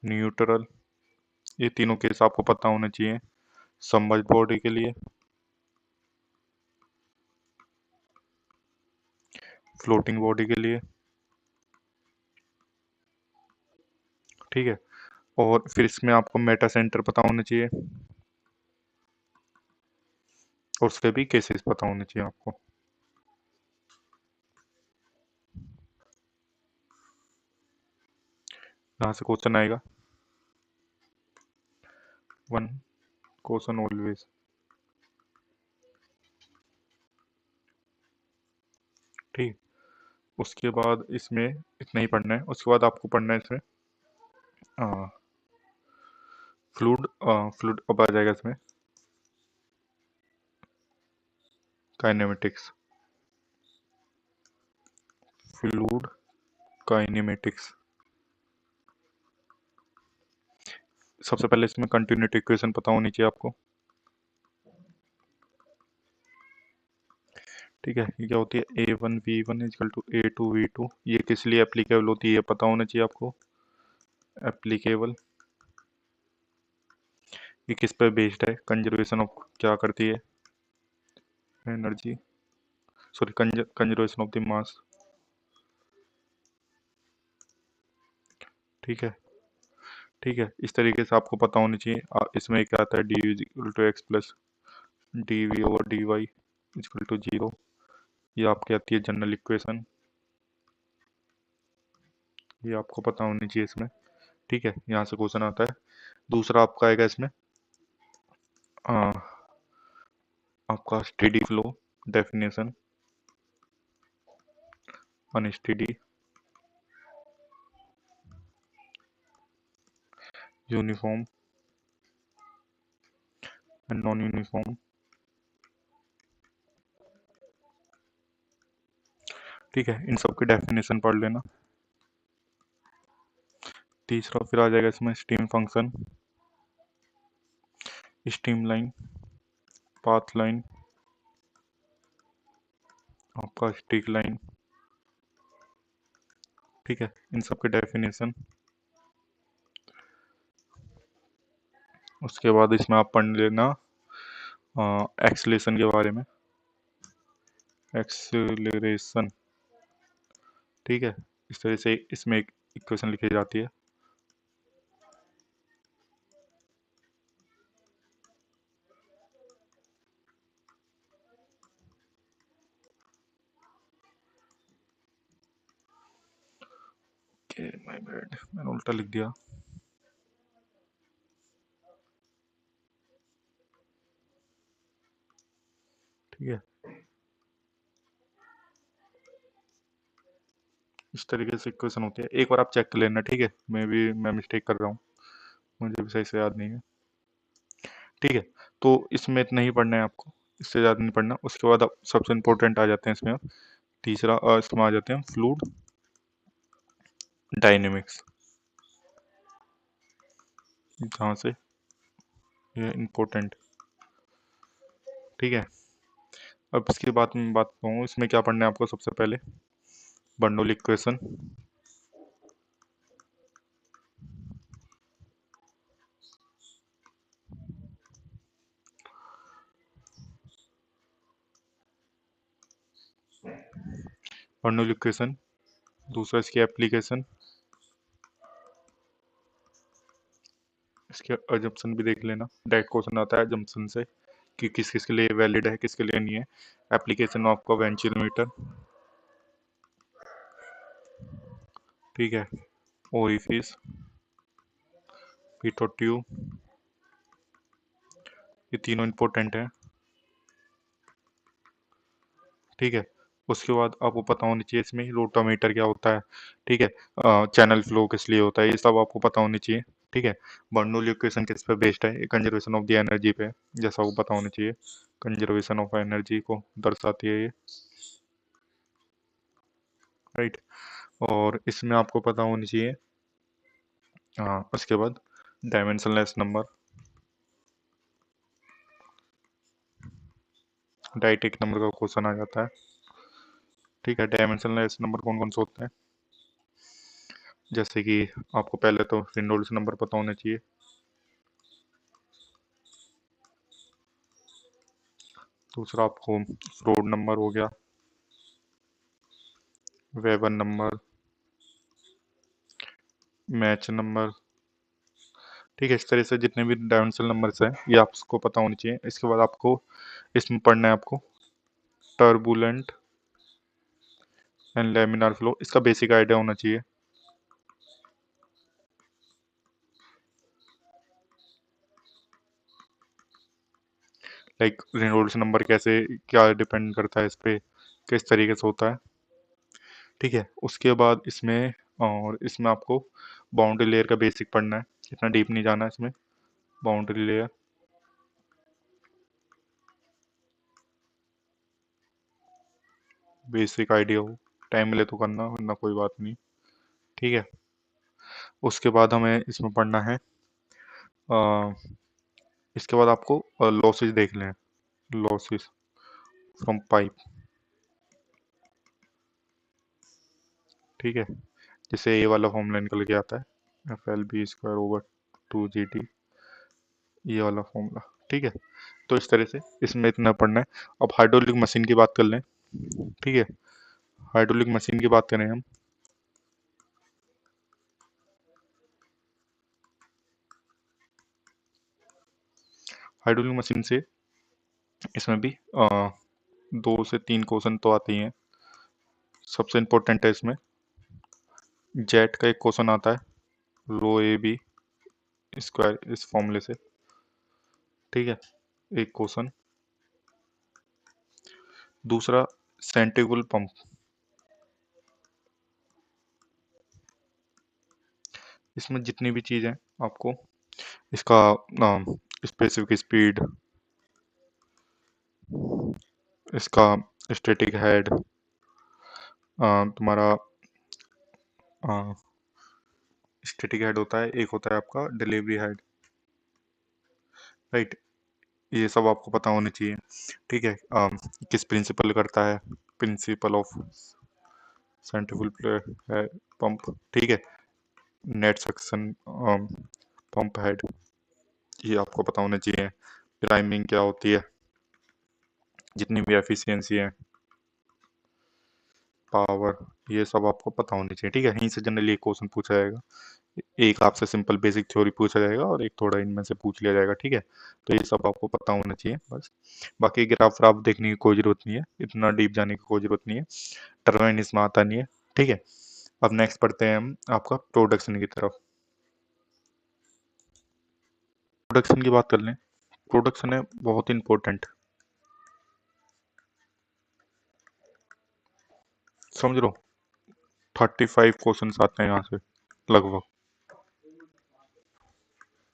न्यूट्रल, ये तीनों केस आपको पता होना चाहिए सबमर्ज बॉडी के लिए, फ्लोटिंग बॉडी के लिए। ठीक है, और फिर इसमें आपको मेटा सेंटर पता होना चाहिए, और उसके भी केसेस पता होने चाहिए आपको। यहाँ से क्वेश्चन आएगा, वन क्वेश्चन ऑलवेज। ठीक, उसके बाद इसमें इतना ही पढ़ना है। उसके बाद आपको पढ़ना है इसमें फ्लूड फ्लूड अब आ जाएगा इसमें काइनेमेटिक्स, फ्लूड काइनेमेटिक्स। सबसे पहले इसमें कंटिन्यूटी इक्वेशन पता होनी चाहिए आपको। ठीक है, ये क्या होती है, A1 V1 is equal to A2 V2, ये किस लिए एप्लीकेबल होती है पता होना चाहिए आपको। एप्लीकेबल, ये किस पर बेस्ड है, कंजर्वेशन ऑफ क्या करती है, energy, sorry conservation of the mass. ठीक है, ठीक है, इस तरीके से आपको पता होनी चाहिए। इसमें क्या आता है, D equal to X plus D V over D Y equal to zero, ये आपकी आती है जनरल इक्वेशन, ये आपको पता होनी चाहिए इसमें। ठीक है, यहाँ से क्वेश्चन आता है। दूसरा आपका आएगा इसमें आ, आपका steady flow definition, unsteady, uniform and non uniform. ठीक है, इन सब की डेफिनेशन पढ़ लेना। तीसरा फिर आ जाएगा इसमें steam function, steam line, path line, आपका स्टिक लाइन। ठीक है, इन सब के डेफिनेशन। उसके बाद इसमें आप पढ़ लेना एक्सलेशन के बारे में, एक्सेलरेशन। ठीक है, इस तरह से इसमें एक इक्वेशन लिखी जाती है। माय बैड, मैंने उल्टा लिख दिया। ठीक है, इस तरीके से इक्वेशन होती है, एक बार आप चेक कर लेना। ठीक है, मैं मिस्टेक कर रहा हूँ, मुझे भी सही से याद नहीं है। ठीक है, तो इसमें इतना ही पढ़ना है आपको, इससे ज़्यादा नहीं पढ़ना। उसके बाद आप सबसे इम्पोर्टेंट आ जाते हैं इसमें, तीसरा इसमें आ जाते हैं फ्लूइड डायनेमिक्स, जहाँ से ये इम्पोर्टेंट। ठीक है, अब इसके बाद मैं बात कहूँ इसमें क्या पढ़ना है आपको। सबसे पहले बर्नौली इक्वेशन, बर्नौली इक्वेशन। दूसरा इसकी एप्लीकेशन, इसके अजम्पशन भी देख लेना, डायरेक्ट क्वेश्चन आता है अजम्पशन से कि किस किस के लिए वैलिड है, किसके लिए नहीं है। एप्लीकेशन ऑफ का वेंचुरोमीटर। ठीक है, ओरिफिस, पीटो ट्यूब, ये तीनों इंपॉर्टेंट हैं। ठीक है, उसके बाद आपको पता होनी चाहिए इसमें रोटामीटर क्या होता है। ठीक है, चैनल फ्लो किस लिए होता है, ये सब आपको पता होनी चाहिए। ठीक है, बर्नौली इक्वेशन किस पे बेस्ड है, कंजर्वेशन ऑफ द एनर्जी पे, जैसा आपको पता होना चाहिए, कंजर्वेशन ऑफ एनर्जी को दर्शाती है ये। राइट, और इसमें आपको पता होनी चाहिए उसके बाद डायमेंशनलेस नंबर, डाइटिक नंबर का क्वेश्चन आ जाता है। ठीक है, डायमेंशनलेस नंबर कौन कौन से होते हैं, जैसे कि आपको पहले तो रेनॉल्ड्स नंबर पता होना चाहिए। दूसरा आपको फ्रोड नंबर हो गया, वेबर नंबर, मैच नंबर। ठीक है, इस तरह से जितने भी डायमेंशनल नंबर्स हैं ये आपको पता होनी चाहिए। इसके बाद आपको इसमें पढ़ना है आपको टर्बुलेंट एंड लैमिनार फ्लो, इसका बेसिक आइडिया होना चाहिए। लाइक रेनॉल्ड्स नंबर कैसे, क्या डिपेंड करता है इस पे, किस तरीके से होता है। ठीक है, उसके बाद इसमें और इसमें आपको बाउंड्री लेयर का बेसिक पढ़ना है, इतना डीप नहीं जाना है इसमें। बाउंड्री लेयर, बेसिक आइडिया हो, टाइम मिले तो करना वरना कोई बात नहीं। ठीक है, उसके बाद हमें इसमें पढ़ना है, अ, इसके बाद आपको लॉसेज देख लें, लॉसेस फ्रॉम पाइप। ठीक है, जिससे ए वाला फॉर्मूला निकल के आता है, FL B² / 2 GT, ये वाला फॉर्मूला। ठीक है, तो इस तरह से इसमें इतना पढ़ना है। अब हाइड्रोलिक मशीन की बात कर लें। ठीक है, हाइड्रोलिक मशीन की बात करें हम, हाइड्रोलिक मशीन से इसमें भी 2 से 3 क्वेश्चन तो आते ही हैं। सबसे इम्पोर्टेंट है इसमें जेट का एक क्वेश्चन आता है, ρ A B² इस फॉर्मूले से। ठीक है, एक क्वेश्चन। दूसरा सेंट्रीफ्यूगल पंप, इसमें जितनी भी चीज़ें आपको इसका स्पेसिफिक स्पीड, इसका स्टैटिक हेड, तुम्हारा स्टैटिक हेड होता है, एक होता है आपका डिलीवरी हेड, राइट, ये सब आपको पता होनी चाहिए। ठीक है, किस प्रिंसिपल करता है, प्रिंसिपल ऑफ सेंट्रीफ्यूगल पंप। ठीक है, नेट सक्शन पंप हेड, ये आपको पता होना चाहिए। प्राइमिंग क्या होती है, जितनी भी एफिशिएंसी है, पावर, ये सब आपको पता होनी चाहिए। ठीक है, यहीं से जनरली एक क्वेश्चन पूछा जाएगा, एक आपसे सिंपल बेसिक थ्योरी पूछा जाएगा और एक थोड़ा इनमें से पूछ लिया जाएगा। ठीक है, तो ये सब आपको पता होना चाहिए बस। बाकी ग्राफ व्राफ देखने की कोई जरूरत नहीं है, इतना डीप जाने की कोई जरूरत नहीं है, टर्बाइन इसमें आता नहीं है। ठीक है, अब नेक्स्ट पढ़ते हैं हम आपका प्रोडक्शन की तरफ। प्रोडक्शन की बात कर लें, प्रोडक्शन है बहुत इंपॉर्टेंट, समझ लो 35 क्वेश्चन आते हैं यहाँ से लगभग,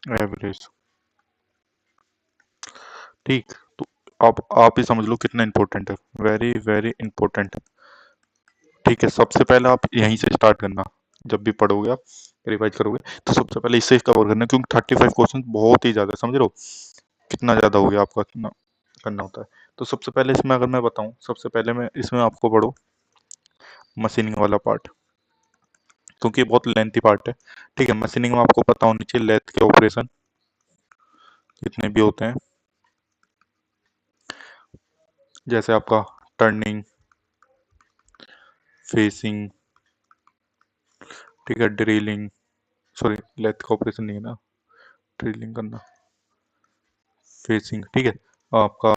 एवरेज। ठीक, तो आप ही समझ लो कितना इंपॉर्टेंट है, वेरी वेरी इंपॉर्टेंट। ठीक है, सबसे पहले आप यहीं से स्टार्ट करना, जब भी पढ़ोगे आप रिवाइज करोगे तो सबसे पहले इससे कवर करना, क्योंकि 35 क्वेश्चन बहुत ही ज्यादा, समझ रहे हो कितना ज्यादा हो गया आपका, कितना करना होता है। तो सबसे पहले इसमें अगर मैं बताऊं, सबसे पहले मैं इसमें आपको पढ़ो मशीनिंग वाला पार्ट, क्योंकि ये बहुत लेंथी पार्ट है। ठीक है, मशीनिंग में आपको पता होनी चाहिए लेथ के ऑपरेशन जितने भी होते हैं, जैसे आपका टर्निंग, फेसिंग, ठीक है, ड्रिलिंग, सॉरी लेथ का ऑपरेशन नहीं है ना, ड्रिलिंग करना, फेसिंग। ठीक है, आपका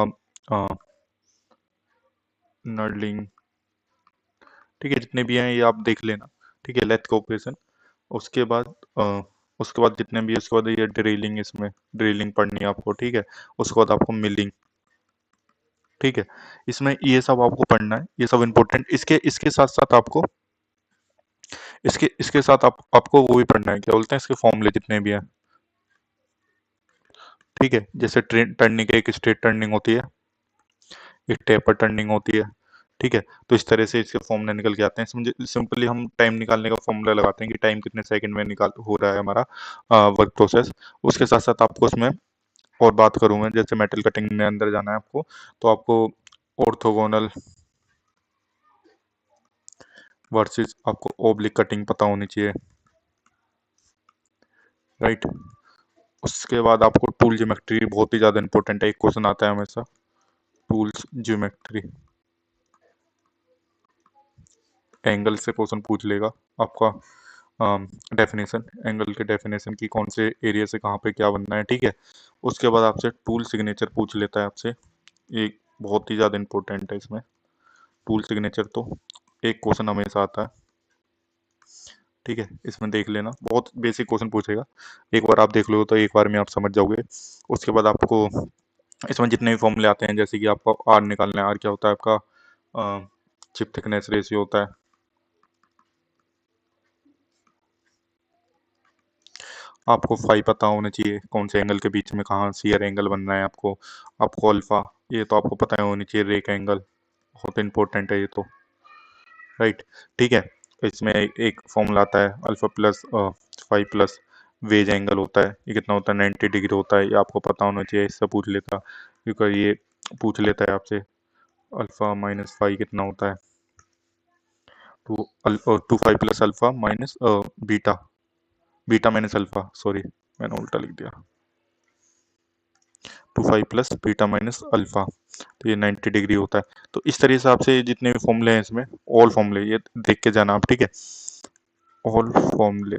नर्लिंग, ठीक है, जितने भी हैं ये आप देख लेना। ठीक है, लेथ का ऑपरेशन, उसके बाद उसके बाद जितने भी, उसके बाद ये ड्रिलिंग, इसमें ड्रिलिंग पढ़नी है आपको। ठीक है, उसके बाद आपको मिलिंग। ठीक है, इसमें ये सब आपको पढ़ना है, ये सब इम्पोर्टेंट। इसके इसके साथ साथ आपको इसके इसके साथ आपको वो भी पढ़ना है, क्या बोलते हैं, इसके फॉर्मूले जितने भी हैं। ठीक है, जैसे टर्निंग, एक स्ट्रेट टर्निंग होती है, एक टेपर टर्निंग होती है। ठीक है, तो इस तरह से इसके फॉर्मूले निकल के आते हैं। सिंपली हम टाइम निकालने का फॉर्मूला लगाते हैं कि टाइम कितने सेकंड में निकाल हो रहा है हमारा वर्क प्रोसेस। उसके साथ साथ आपको उसमें और बात करूँ मैं, जैसे मेटल कटिंग में अंदर जाना है आपको, तो आपको ऑर्थोगोनल वर्सेस आपको ओब्लिक कटिंग पता होनी चाहिए, राइट। उसके बाद आपको टूल ज्योमेट्री बहुत ही ज़्यादा इंपॉर्टेंट है, एक क्वेश्चन आता है हमेशा, टूल्स ज्योमेट्री, एंगल से क्वेश्चन पूछ लेगा आपका, डेफिनेशन, एंगल के डेफिनेशन की, कौन से एरिया से कहाँ पे क्या बनना है। ठीक है, उसके बाद आपसे टूल सिग्नेचर पूछ लेता है आपसे, एक बहुत ही ज़्यादा इंपॉर्टेंट है इसमें, टूल सिग्नेचर तो एक क्वेश्चन हमेशा आता है। ठीक है, इसमें देख लेना, बहुत बेसिक क्वेश्चन पूछेगा, एक बार आप देख लो तो एक बार में आप समझ जाओगे। उसके बाद आपको इसमें जितने भी फॉर्मूले आते हैं, जैसे कि आपको आर निकालना है, आर क्या होता है आपका, चिप थिकनेस रेशियो होता है। आपको फाई पता होना चाहिए कौन से एंगल के बीच में कहाँ शियर एंगल बनना है आपको। आपको अल्फा, ये तो आपको पता होनी चाहिए, रेक एंगल बहुत इंपॉर्टेंट है ये तो, राइट। ठीक है, इसमें एक फॉर्मूला आता है alpha plus phi plus wedge angle होता है, ये कितना होता है 90 डिग्री होता है, ये आपको पता होना चाहिए, इससे पूछ लेता, क्योंकि ये पूछ लेता है आपसे अल्फा माइनस फाई कितना होता है, two phi plus alpha minus beta, beta minus alpha, sorry मैंने उल्टा लिख दिया, two five plus beta minus alpha, तो ये 90 डिग्री होता है। तो इस तरीके से आपसे जितने भी फॉर्मूले हैं इसमें, ऑल फॉर्मूले ये देख के जाना आप, ठीक है, ऑल फॉर्मूले,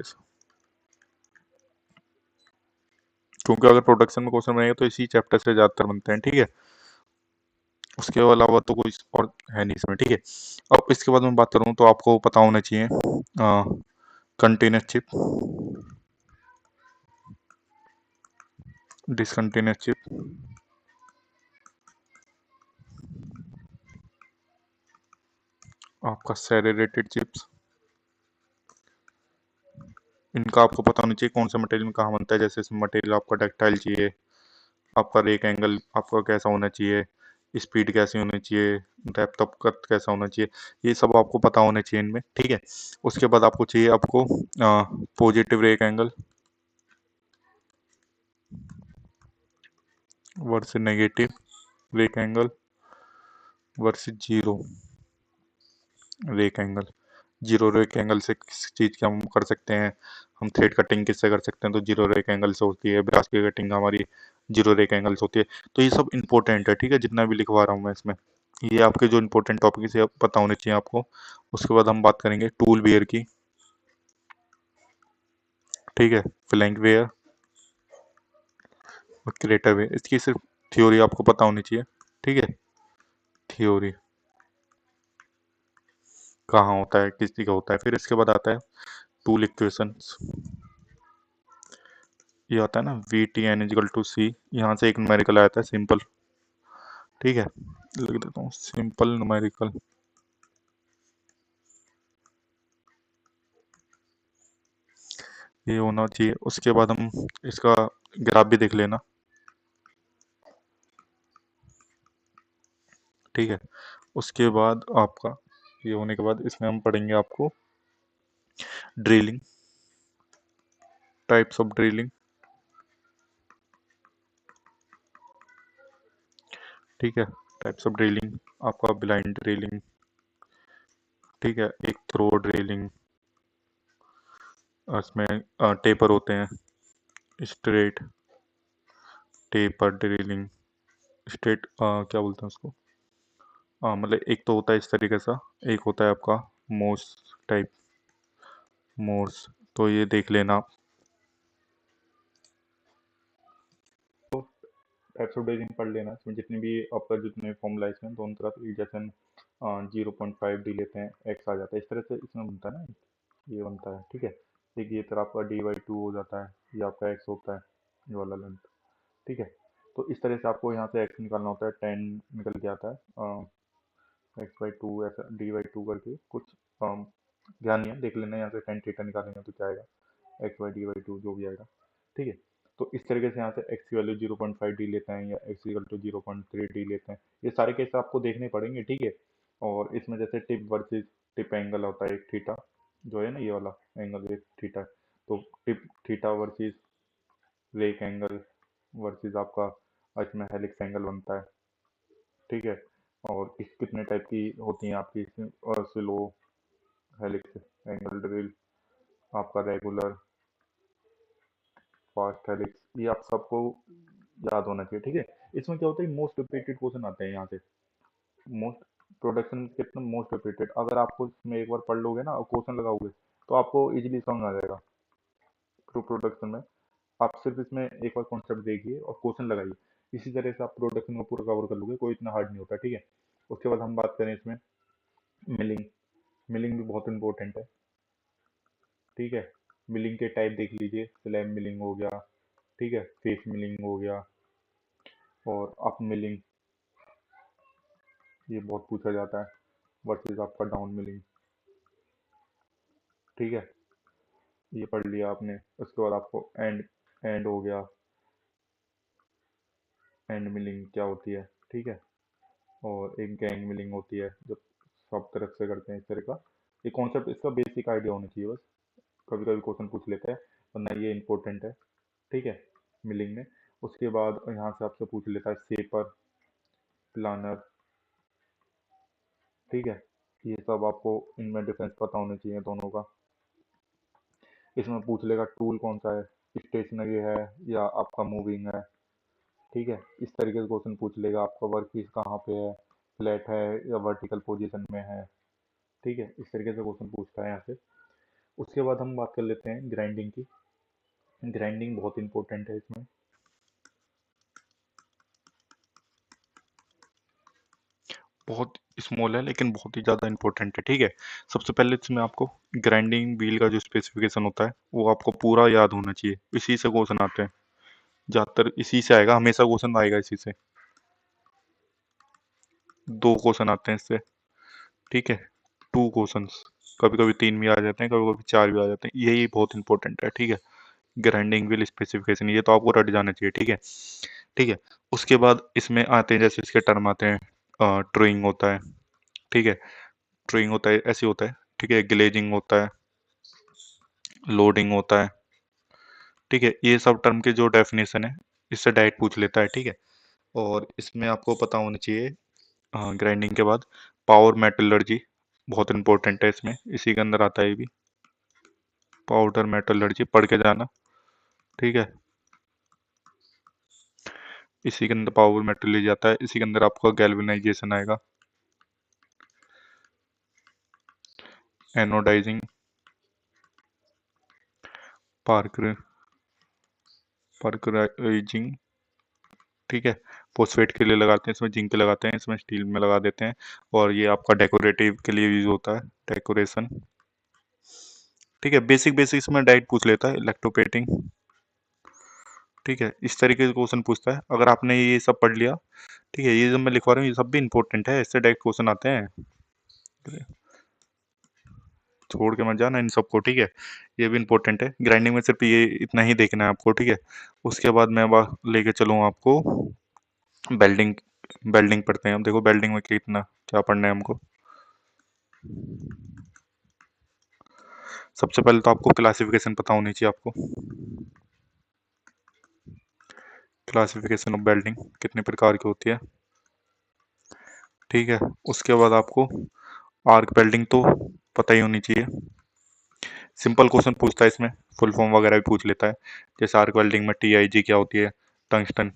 क्योंकि अगर प्रोडक्शन में क्वेश्चन बनेगा तो इसी चैप्टर से ज्यादातर बनते हैं, ठीक है, उसके अलावा तो कोई और है नहीं इसमें, ठीक है। अब इसके बाद मैं बात करूँ तो आपको पता होना चाहिए कंटेनर चिप, डिसकंटिन्यूस चिप, आपका सेरेटेड चिप्स, इनका आपको पता होना चाहिए कौन सा मटेरियल में कहाँ बनता है, जैसे इसमें मटेरियल आपका डक्टाइल चाहिए, आपका रेक एंगल आपका कैसा होना चाहिए, स्पीड कैसी होनी चाहिए, डेप्थ ऑफ कट कैसा होना चाहिए, ये सब आपको पता होना चाहिए इनमें, ठीक है। उसके बाद आपको चाहिए आपको positive rake angle versus negative rake angle versus zero rake angle. Zero rake angle से किस चीज़ की हम कर सकते हैं, हम थ्रेड कटिंग किससे कर सकते हैं, तो जीरो रेक एंगल से होती है, ब्रास की कटिंग हमारी जीरो रेक एंगल से होती है। तो ये सब इंपॉर्टेंट है, ठीक है, जितना भी लिखवा रहा हूँ मैं इसमें, ये आपके जो इंपॉर्टेंट टॉपिक है पता होने चाहिए आपको। उसके बाद हम बात करेंगे टूल वेयर की, ठीक है, फ्लैंक वेयर और क्रेटर वेयर, इसकी सिर्फ थ्योरी आपको पता होनी चाहिए, ठीक है, थ्योरी कहाँ होता है किस जगह होता है। फिर इसके बाद आता है टूल इक्वेशंस, ये आता है ना V T N is equal to C, यहाँ से एक न्यूमेरिकल आता है सिंपल, ठीक है, लिख देता हूँ सिंपल न्यूमेरिकल, ये होना चाहिए। उसके बाद हम इसका ग्राफ भी देख लेना, ठीक है। उसके बाद आपका ये होने के बाद इसमें हम पढ़ेंगे आपको ड्रिलिंग, टाइप्स ऑफ ड्रिलिंग, ठीक है, टाइप्स ऑफ ड्रिलिंग, आपका ब्लाइंड ड्रिलिंग, ठीक है, एक थ्रो ड्रिलिंग, इसमें टेपर होते हैं, स्ट्रेट टेपर ड्रिलिंग, स्ट्रेट क्या बोलते हैं उसको, मतलब एक तो होता है इस तरीके सा, एक होता है आपका मोर्स टाइप, मोर्स, तो ये देख लेना आप। टाइप्स ऑफ ड्रिलिंग पढ़ लेना, इसमें जितने भी आपका जितने फॉर्मूला इसमें दोनों तरफ एक जैसे 0.5 डी लेते हैं, एक्स आ जाता है, इस तरह से इसमें बनता है ना, ये बनता है, ठीक है। एक ये तरह आपका dy/2 हो जाता है, ये आपका एक्स होता है, ये वाला लेंथ, ठीक है। तो इस तरह से आपको यहाँ से एक्स निकालना होता है, 10 निकल के आता है, x/2 ऐसा dy/2 करके कुछ ध्यान नहीं है, देख लेना, यहाँ से 10 थीटा निकालेंगे तो क्या आएगा, x/d/2 जो भी आएगा, ठीक है। तो इस तरीके से यहाँ से x की वैल्यू 0.5 डी लेते हैं या x इक्वल टू 0.3 डी लेते हैं, ये सारे केस आपको देखने पड़ेंगे, ठीक है। और इसमें जैसे टिप वर्सेस टिप एंगल होता है, एक थीटा जो है ना, ये वाला एंगल एक थीटा, तो tip theta versus rake angle versus आपका इसमें हेलिक्स एंगल बनता है, ठीक है। और इस कितने टाइप की होती हैं आपकी स्लो हेलिक्स एंगल ड्रिल, आपका रेगुलर, फास्ट हेलिक्स, ये आप सबको याद होना चाहिए, ठीक है। इसमें क्या होता है, मोस्ट रिपीटेड क्वेश्चन आते हैं यहाँ से, मोस्ट प्रोडक्शन कितना मोस्ट रिपीटेड, अगर आपको इसमें एक बार पढ़ लोगे ना और क्वेश्चन लगाओगे तो आपको इजीली समझ आ जाएगा। टू प्रोडक्शन में आप सिर्फ इसमें एक बार कॉन्सेप्ट देखिए और क्वेश्चन लगाइए, इसी तरह से आप प्रोडक्शन को पूरा कवर कर लोगे, कोई इतना हार्ड नहीं होता, ठीक है। उसके बाद हम बात करें इसमें मिलिंग, मिलिंग भी बहुत इंपॉर्टेंट है, ठीक है। मिलिंग के टाइप देख लीजिए, स्लैब मिलिंग हो गया, ठीक है, फेस मिलिंग हो गया, और अप मिलिंग, ये बहुत पूछा जाता है, वर्सेस आपका डाउन मिलिंग, ठीक है। ये पढ़ लिया आपने। उसके बाद आपको एंड एंड हो गया, एंड मिलिंग क्या होती है, ठीक है। और एक गैंग मिलिंग होती है जब सब तरफ से करते हैं इस तरह का। ये कॉन्सेप्ट इसका बेसिक आइडिया होना चाहिए बस। कभी कभी क्वेश्चन पूछ लेते हैं, वरना ये इंपॉर्टेंट है, ठीक है, मिलिंग में। उसके बाद यहाँ से आपसे पूछ लेता है सेपर, प्लानर, ठीक है। ये सब आपको इनमें डिफरेंस पता होना चाहिए दोनों का। इसमें पूछ लेगा टूल कौन सा है, स्टेशनरी है या आपका मूविंग है, ठीक है। इस तरीके से क्वेश्चन पूछ लेगा। आपका वर्क पीस कहाँ पे है, फ्लैट है या वर्टिकल पोजीशन में है, ठीक है। इस तरीके से क्वेश्चन पूछता है यहाँ से। उसके बाद हम बात कर लेते हैं ग्राइंडिंग की। ग्राइंडिंग बहुत इंपॉर्टेंट है इसमें। बहुत स्मॉल है लेकिन बहुत ही ज़्यादा इंपॉर्टेंट है, ठीक है। सबसे पहले इसमें आपको ग्राइंडिंग व्हील का जो स्पेसिफिकेशन होता है वो आपको पूरा याद होना चाहिए। इसी से क्वेश्चन आते हैं, ज़्यादातर इसी से आएगा, हमेशा क्वेश्चन आएगा इसी से। दो क्वेश्चन आते हैं इससे, ठीक है, टू क्वेश्चंस। कभी कभी तीन भी आ जाते हैं, कभी कभी चार भी आ जाते हैं। यही बहुत इंपॉर्टेंट है, ठीक है। ग्राइंडिंग व्हील स्पेसिफिकेशन ये तो आपको रट जाना चाहिए, ठीक है। ठीक है। उसके बाद इसमें आते हैं, जैसे इसके टर्म आते हैं, ट्रोइंग होता है, ठीक है। ट्रोइंग होता है ऐसे होता है, ठीक है। ग्लेजिंग होता है, लोडिंग होता है, ठीक है। ये सब टर्म के जो डेफिनेशन है इससे डायरेक्ट पूछ लेता है, ठीक है। और इसमें आपको पता होना चाहिए ग्राइंडिंग के बाद पावर मेटलर्जी बहुत इंपॉर्टेंट है इसमें, इसी के अंदर आता है ये भी। पाउडर मेटलर्जी पढ़ के जाना, ठीक है। इसी के अंदर पावर मेटलर्जी आता है, इसी के अंदर आपका गैल्वेनाइजेशन आएगा, एनोडाइजिंग, पार्कर पार्कराइजिंग, ठीक है। फॉस्फेट के लिए लगाते हैं, इसमें जिंक लगाते हैं, इसमें स्टील में लगा देते हैं। और ये आपका डेकोरेटिव के लिए यूज होता है, डेकोरेशन, ठीक है। बेसिक बेसिक इसमें डायरेक्ट पूछ लेता है, इलेक्ट्रोपेटिंग, ठीक है। इस तरीके से क्वेश्चन पूछता है। अगर आपने ये सब पढ़ लिया, ठीक है, ये जो मैं लिखवा रहा हूँ ये सब भी इंपॉर्टेंट है, इससे डायरेक्ट क्वेश्चन आते हैं, छोड़ के मत जाना इन सबको, ठीक है। ये भी इंपॉर्टेंट है। ग्राइंडिंग में सिर्फ ये इतना ही देखना है आपको, ठीक है। उसके बाद मैं लेके चलूँ आपको बेल्डिंग। बेल्डिंग पढ़ते हैं हम। देखो बेल्डिंग में कितना क्या पढ़ना है हमको। सबसे पहले तो आपको क्लासिफिकेशन पता होनी चाहिए आपको। क्लासिफिकेशन ऑफ बेल्डिंग कितने प्रकार की होती है, ठीक है। उसके बाद आपको आर्क वेल्डिंग तो पता ही होनी चाहिए। सिंपल क्वेश्चन पूछता है इसमें, फुल फॉर्म वगैरह भी पूछ लेता है। जैसे आर्क वेल्डिंग में टीआईजी क्या होती है, टंगस्टन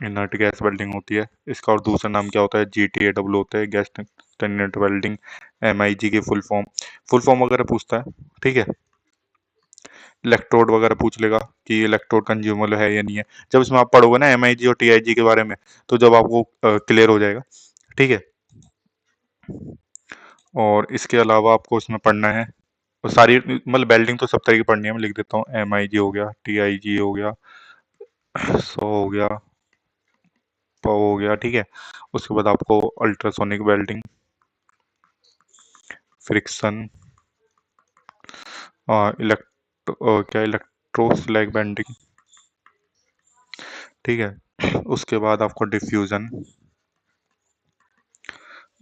इनर्ट गैस वेल्डिंग होती है। इसका और दूसरा नाम क्या होता है, जीटीएडब्ल्यू होता है, गैस टर्मिनेट वेल्डिंग। एमआईजी की फुल फॉर्म वगैरह पूछता है, ठीक है। इलेक्ट्रोड वगैरह पूछ लेगा कि इलेक्ट्रोड कंज्यूमेबल है या नहीं है। जब इसमें आप पढ़ोगे ना एमआईजी और टीआईजी के बारे में, तो जब आपको क्लियर हो जाएगा, ठीक है। और इसके अलावा आपको इसमें पढ़ना है, और सारी मतलब बेल्डिंग तो सब तरह की पढ़नी है। मैं लिख देता हूँ, एमआईजी हो गया, टीआईजी हो गया, सो हो गया, पाव हो गया, ठीक है। उसके बाद आपको अल्ट्रासोनिक वेल्डिंग, फ्रिक्शन, क्या इलेक्ट्रोस्लैग बेंडिंग, ठीक है। उसके बाद आपको डिफ्यूजन,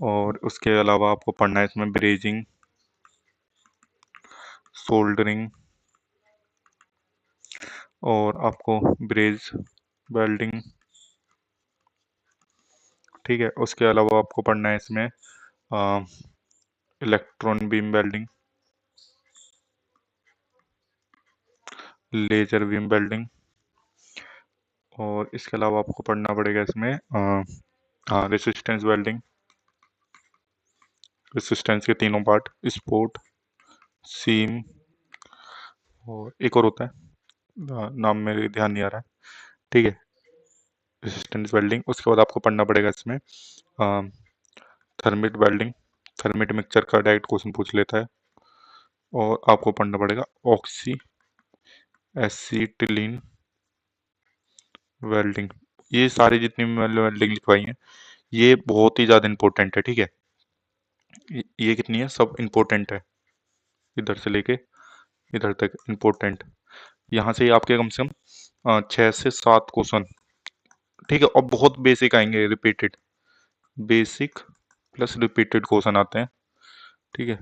और उसके अलावा आपको पढ़ना है इसमें ब्रेजिंग, सोल्डरिंग, और आपको ब्रेज वेल्डिंग, ठीक है। उसके अलावा आपको पढ़ना है इसमें electron beam welding, laser beam welding, और इसके अलावा आपको पढ़ना पड़ेगा इसमें हाँ रेसिस्टेंस वेल्डिंग। रेसिस्टेंस के तीनों पार्ट, स्पोर्ट, सीम, और एक और होता है, नाम मेरे ध्यान नहीं आ रहा है, ठीक है। Resistance welding. उसके बाद आपको पढ़ना पड़ेगा इसमें थर्मिट वेल्डिंग। थर्मिट मिक्सचर का डायरेक्ट क्वेश्चन पूछ लेता है। और आपको पढ़ना पड़ेगा ऑक्सी एसिटिलीन वेल्डिंग। ये सारी जितनी भी मैंने वेल्डिंग लिखवाई है ये बहुत ही ज़्यादा इंपॉर्टेंट है, ठीक है। ये कितनी है, सब इंपॉर्टेंट है। इधर से लेके इधर तक इम्पोर्टेंट। यहाँ से ही आपके कम से कम 6 से 7 क्वेश्चन, ठीक है। और बहुत बेसिक आएंगे, repeated, basic plus repeated question आते हैं, ठीक है।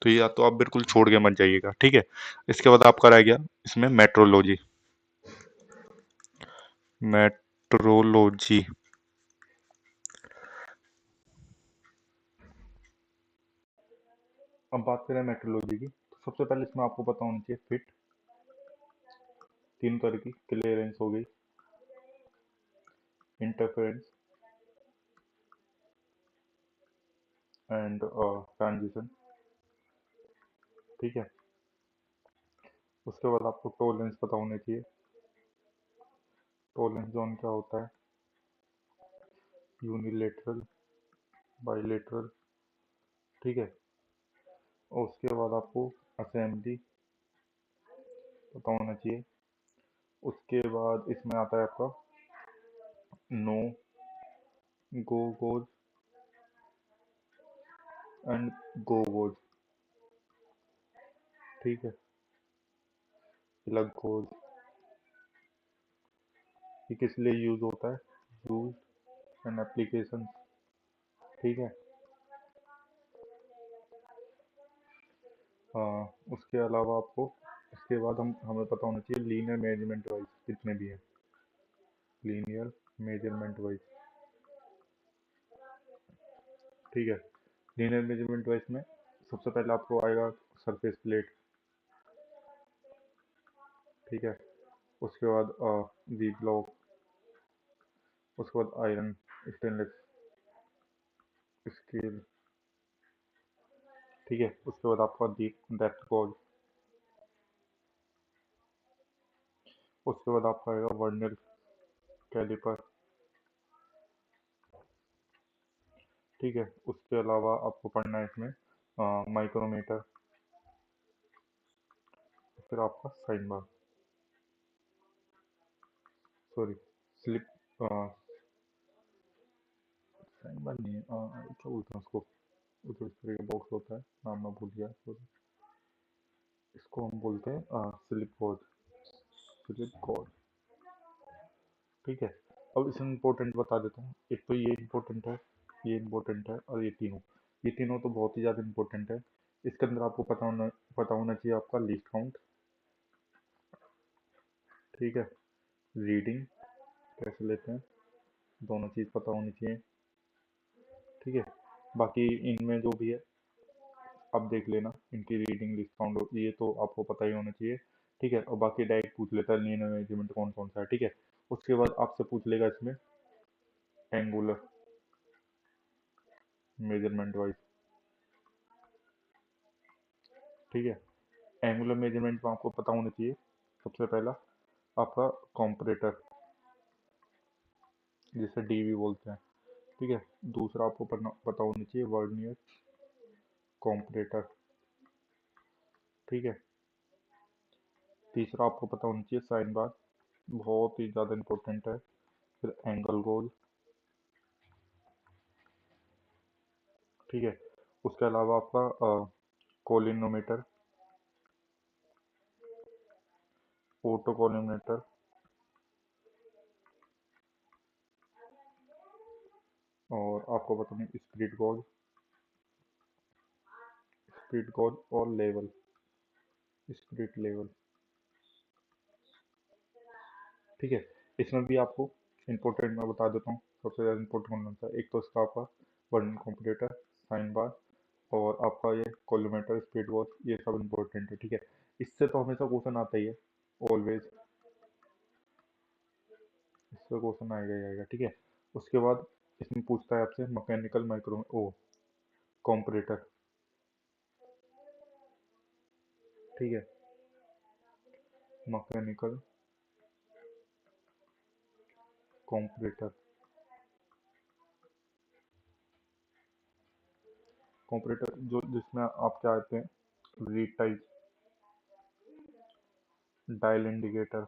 तो ये या तो आप बिल्कुल छोड़ के मत जाइएगा, ठीक है। इसके बाद आपका रह गया इसमें मेट्रोलॉजी। मेट्रोलॉजी, अब बात करें मेट्रोलॉजी की, तो सबसे पहले इसमें आपको पता होना चाहिए फिट, तीन तरह की, क्लियरेंस हो गई, इंटरफेरेंस एंड ट्रांजिशन, ठीक है। उसके बाद आपको टोलेंस पता होने चाहिए। टोलेंस जोन क्या होता है? यूनिलेटरल, बाइलेटरल, ठीक है। और उसके बाद आपको असेंबली पता होना चाहिए। उसके बाद इसमें आता है आपका no, go gauge and go gauge, ठीक है। प्लग गोज, ये किस लिए यूज होता है? यूज एंड एप्लीकेशन, ठीक है। उसके अलावा आपको, उसके बाद हमें पता होना चाहिए लीनियर मेजरमेंट वाइज कितने भी हैं, लीनियर मेजरमेंट वाइज, ठीक है। लीनियर मेजरमेंट वाइज में सबसे पहले आपको आएगा सरफेस प्लेट, ठीक है। उसके बाद वी ब्लॉक, उसके बाद आयरन, स्टेनलेस स्टील, ठीक है। उसके बाद आपका डीप डेप्थ गॉज, उसके बाद आपका आएगा वर्नियर कैलिपर, ठीक है। उसके अलावा आपको पढ़ना है इसमें माइक्रोमीटर, फिर आपका sine bar, sorry slip, sine bar नहीं है, क्या बोलते हैं उसको, वो जो इस तरह का बॉक्स होता है, नाम मैं भूल गया, sorry। इसको हम बोलते हैं स्लिप गॉज, स्लिप गॉज, ठीक है। अब इसमें इम्पोर्टेंट बता देता हूँ, एक तो ये इम्पोर्टेंट है, ये इम्पोर्टेंट है, और ये तीनों तो बहुत ही ज़्यादा इम्पोर्टेंट है। इसके अंदर आपको पता होना चाहिए आपका लीस्ट काउंट, ठीक है। रीडिंग कैसे लेते हैं, दोनों चीज़ पता होनी चाहिए, ठीक है। बाकी इनमें जो भी है आप देख लेना, इनकी रीडिंग लिस्ट काउंट ये तो आपको पता ही होना चाहिए, ठीक है। और बाकी डायरेक्ट पूछ लेता है लीनियर मेजरमेंट कौन कौन सा है, ठीक है। उसके बाद आपसे पूछ लेगा इसमें एंगुलर मेजरमेंट वाइज, ठीक है। एंगुलर मेजरमेंट में आपको पता होना चाहिए सबसे पहला आपका कॉम्परेटर, जिसे डीवी बोलते हैं, ठीक है। दूसरा आपको पता होना चाहिए वर्नियर कॉम्परेटर, ठीक है। तीसरा आपको पता होना चाहिए साइन बार, बहुत ही ज़्यादा इंपॉर्टेंट है। फिर एंगल गोल, ठीक है। उसके अलावा आपका कोलिनोमीटर, ऑटो कोलिनोमीटर, और आपको पता नहीं स्प्लिट गॉज और लेवल, स्प्लिट लेवल, ठीक है। इसमें भी आपको इम्पोर्टेंट मैं बता देता हूँ, सबसे ज़्यादा इम्पोर्टेंट कौन सा है। एक तो इसका आपका वर्नियर कंपटीटर, साइन बार, और आपका ये कोलोमीटर, स्पीड वॉच, ये सब इम्पोर्टेंट है, ठीक है। इससे तो हमेशा क्वेश्चन आता ही है, ऑलवेज इससे क्वेश्चन आएगा ही आएगा, ठीक है। उसके बाद इसमें पूछता है आपसे मैकेनिकल माइक्रो ओ कॉम्परेटर, ठीक है। मैकेनिकल कॉम्परेटर, कॉम्परेटर जो जिसमें आप क्या आते हैं, रीड टाइप, डायल इंडिकेटर,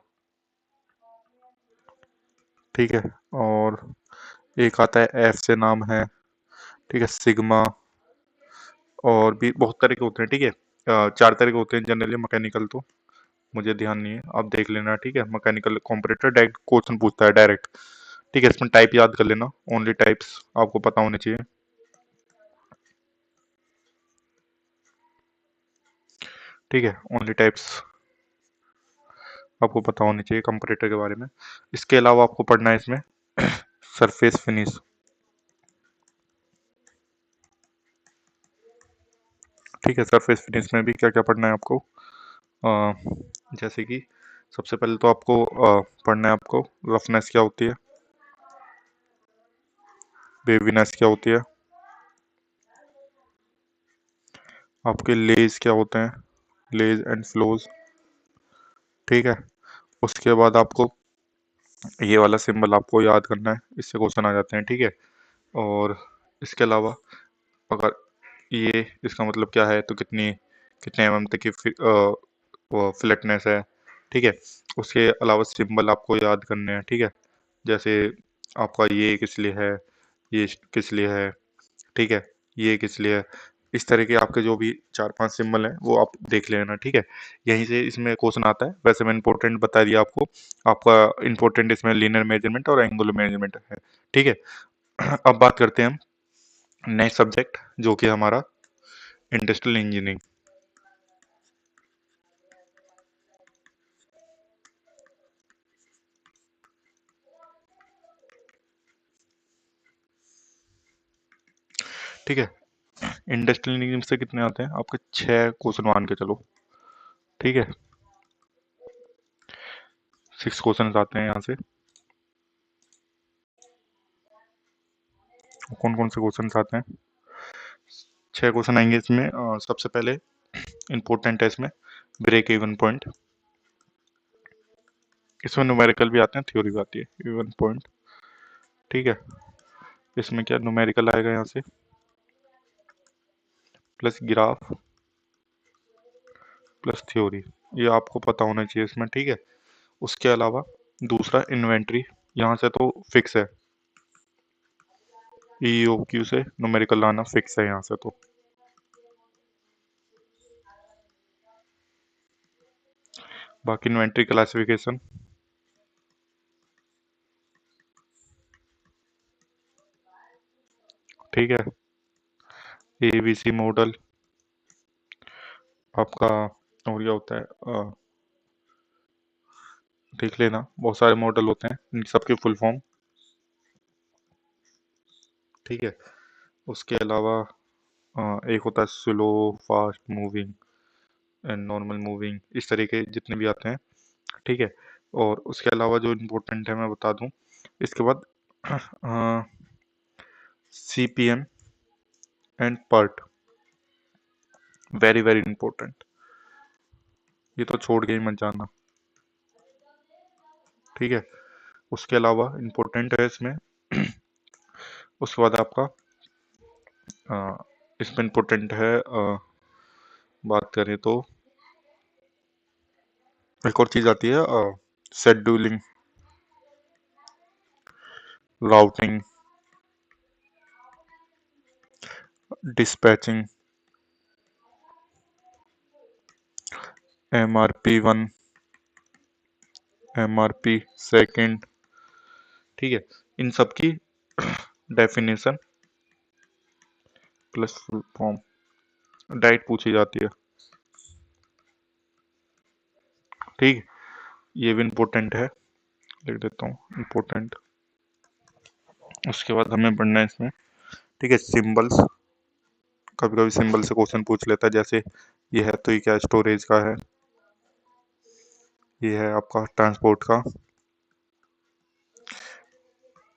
ठीक है। और एक आता है एफ से नाम है, ठीक है, सिग्मा, और भी बहुत तरह के होते हैं, ठीक है। 4 तरह के होते हैं जनरली मैकेनिकल तो, मुझे ध्यान नहीं है, आप देख लेना, ठीक है। मैकेनिकल कंपैरेटर डायरेक्ट क्वेश्चन पूछता है डायरेक्ट, ठीक है। इसमें टाइप याद कर लेना, ओनली टाइप्स आपको पता होने चाहिए, ठीक है। ओनली टाइप्स आपको पता होनी चाहिए कंपैरेटर के बारे में। इसके अलावा आपको पढ़ना है इसमें सरफेस फिनिश, ठीक है। सरफेस फिनिश में भी क्या क्या पढ़ना है आपको, अ, जैसे कि सबसे पहले तो आपको पढ़ना है आपको रफनेस क्या होती है, वेवीनेस क्या होती है, आपके लेज क्या होते हैं, लेज एंड फ्लोज, ठीक है। उसके बाद आपको ये वाला सिंबल आपको याद करना है, इससे क्वेश्चन आ जाते हैं, ठीक है। और इसके अलावा अगर ये इसका मतलब क्या है, तो कितनी कितने एमएम तक की वो फ्लैटनेस है, ठीक है। उसके अलावा सिंबल आपको याद करने हैं, ठीक है। जैसे आपका ये किस लिए है, ये किस लिए है, ठीक है, ये किस लिए है। इस तरह के आपके जो भी 4-5 सिंबल हैं वो आप देख लेना, ठीक है। यहीं से इसमें क्वेश्चन आता है। वैसे मैं इंपॉर्टेंट बता दिया आपको, आपका इंपॉर्टेंट इसमें लीनियर मेजरमेंट और एंगुलर मेजरमेंट है, ठीक है। अब बात करते हैं हम नेक्स्ट सब्जेक्ट, जो कि हमारा इंडस्ट्रियल इंजीनियरिंग, ठीक है। इंडस्ट्रियल इंजीनियरिंग से कितने आते हैं आपके, 6 क्वेश्चन मान के चलो, ठीक है। 6 क्वेश्चन आते हैं यहाँ से। कौन कौन से क्वेश्चन आते हैं, 6 क्वेश्चन आएंगे इसमें। सबसे पहले इंपॉर्टेंट है इसमें ब्रेक इवन पॉइंट, इसमें न्यूमेरिकल भी आते हैं, थ्योरी भी आती है। इवन पॉइंट, ठीक है। इसमें क्या न्यूमेरिकल आएगा यहाँ से, प्लस ग्राफ प्लस थ्योरी, ये आपको पता होना चाहिए इसमें, ठीक है। उसके अलावा दूसरा इन्वेंट्री, यहाँ से तो फिक्स है, ईओक्यू से न्यूमेरिकल लाना फिक्स है यहाँ से तो। बाकी इन्वेंट्री क्लासिफिकेशन, ठीक है। एबीसी मॉडल आपका, और क्या होता है देख लेना, बहुत सारे मॉडल होते हैं, इन सबकी फुल फॉर्म, ठीक है। उसके अलावा एक होता है slow, fast moving and normal moving, इस तरीके जितने भी आते हैं, ठीक है। और उसके अलावा जो इम्पोर्टेंट है मैं बता दूं, इसके बाद CPM and PERT, very very important, ये तो छोड़ के ही मत जाना, ठीक है। उसके अलावा इम्पोर्टेंट है इसमें उसके बाद आपका इसमें इम्पोर्टेंट है, बात करें तो एक और चीज आती है, scheduling, routing, dispatching, MRP 1, MRP second, ठीक है। इन सब की definition plus full form, diet पूछी जाती है, ठीक। ये भी इम्पोर्टेंट है, लिख देता हूँ इम्पोर्टेंट। उसके बाद हमें पढ़ना है इसमें, ठीक है, सिंबल्स, कभी कभी सिंबल से क्वेश्चन पूछ लेता है, जैसे ये है तो ये क्या स्टोरेज का है, ये है आपका ट्रांसपोर्ट का,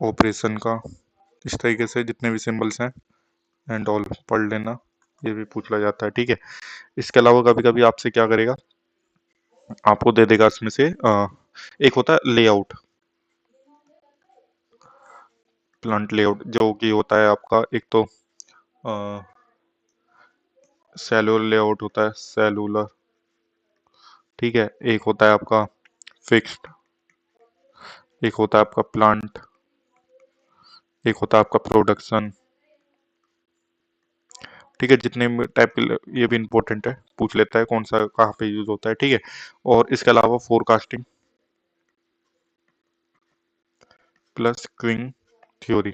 ऑपरेशन का, इस तरीके से जितने भी सिंबल्स हैं एंड ऑल पढ़ लेना, ये भी पूछ लिया जाता है, ठीक है। इसके अलावा कभी कभी आपसे क्या करेगा, आपको दे देगा इसमें से एक होता है लेआउट, प्लांट लेआउट, जो कि होता है आपका एक तो सेलुलर लेआउट होता है, सेलुलर, ठीक है। एक होता है आपका फिक्स्ड, एक होता है आपका प्लांट, एक होता है आपका प्रोडक्शन, ठीक है, जितने टाइप के, ये भी इंपॉर्टेंट है, पूछ लेता है कौन सा कहाँ पे यूज होता है, ठीक है। और इसके अलावा फोरकास्टिंग प्लस क्विंग थ्योरी,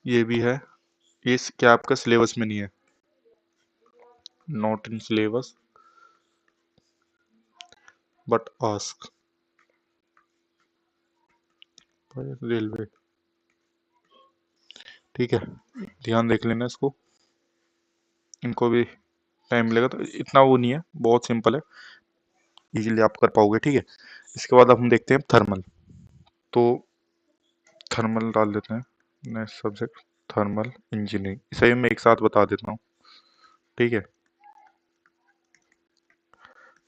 ये भी है। ये क्या आपका सिलेबस में नहीं है? Not in syllabus but ask railway, ठीक है, ध्यान देख लेना इसको, इनको भी टाइम मिलेगा तो इतना वो नहीं है, बहुत सिंपल है, इजीली आप कर पाओगे, ठीक है। इसके बाद अब हम देखते हैं थर्मल। तो थर्मल डाल देते हैं नेक्स्ट सब्जेक्ट, थर्मल इंजीनियरिंग, इसे मैं एक साथ बता देता हूँ, ठीक है।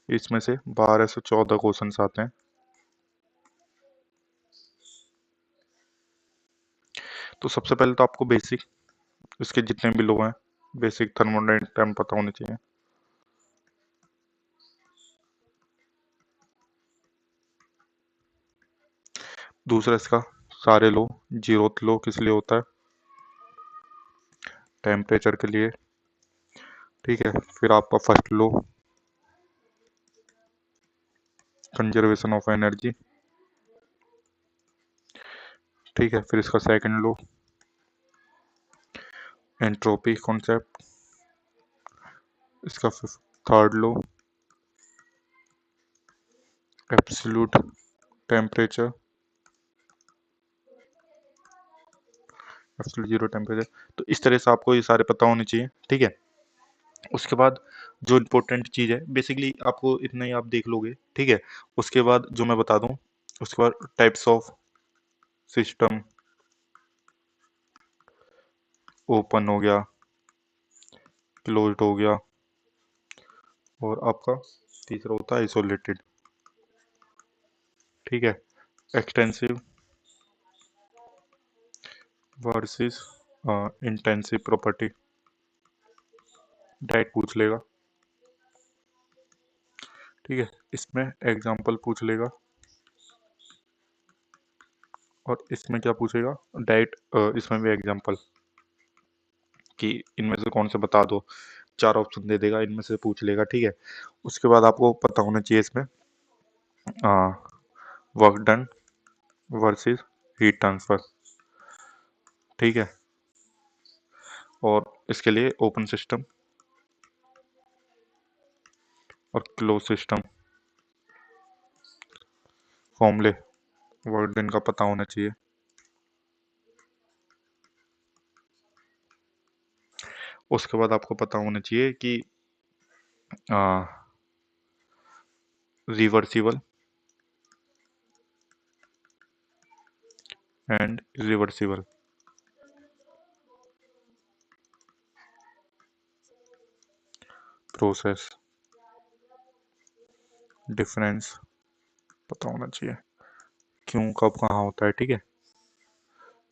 इसमें से 12 से 14 क्वेश्चन आते हैं। तो सबसे पहले तो आपको बेसिक, इसके जितने भी लो हैं, बेसिक थर्मोडायनामिक्स पता होने चाहिए। दूसरा इसका सारे लो, जीरोथ लो किस लिए होता है? टेम्परेचर के लिए, ठीक है। फिर आपका first low conservation of energy, ठीक है। फिर इसका सेकंड लो एंट्रोपी कॉन्सेप्ट, इसका थर्ड लो absolute temperature, absolute zero temperature. तो इस तरह से आपको ये सारे पता होने चाहिए, ठीक है। उसके बाद जो इम्पोर्टेंट चीज़ है, बेसिकली आपको इतना ही आप देख लोगे, ठीक है। उसके बाद जो मैं बता दूं, उसके बाद टाइप्स ऑफ सिस्टम, ओपन हो गया, क्लोज्ड हो गया, और आपका तीसरा होता है आइसोलेटेड, ठीक है। Extensive versus intensive property, direct पूछ लेगा, ठीक है। इसमें एग्जांपल पूछ लेगा, और इसमें क्या पूछेगा, डायरेक्ट इसमें भी एग्जांपल, कि इनमें से कौन से बता दो, 4 ऑप्शन दे देगा, इनमें से पूछ लेगा, ठीक है। उसके बाद आपको पता होना चाहिए इसमें work done versus heat transfer, ठीक है। और इसके लिए ओपन सिस्टम और क्लोज सिस्टम फॉर्मूले वर्क डन का पता होना चाहिए। उसके बाद आपको पता होना चाहिए कि reversible and reversible process difference पता होना चाहिए, क्यों कब कहाँ होता है, ठीक है,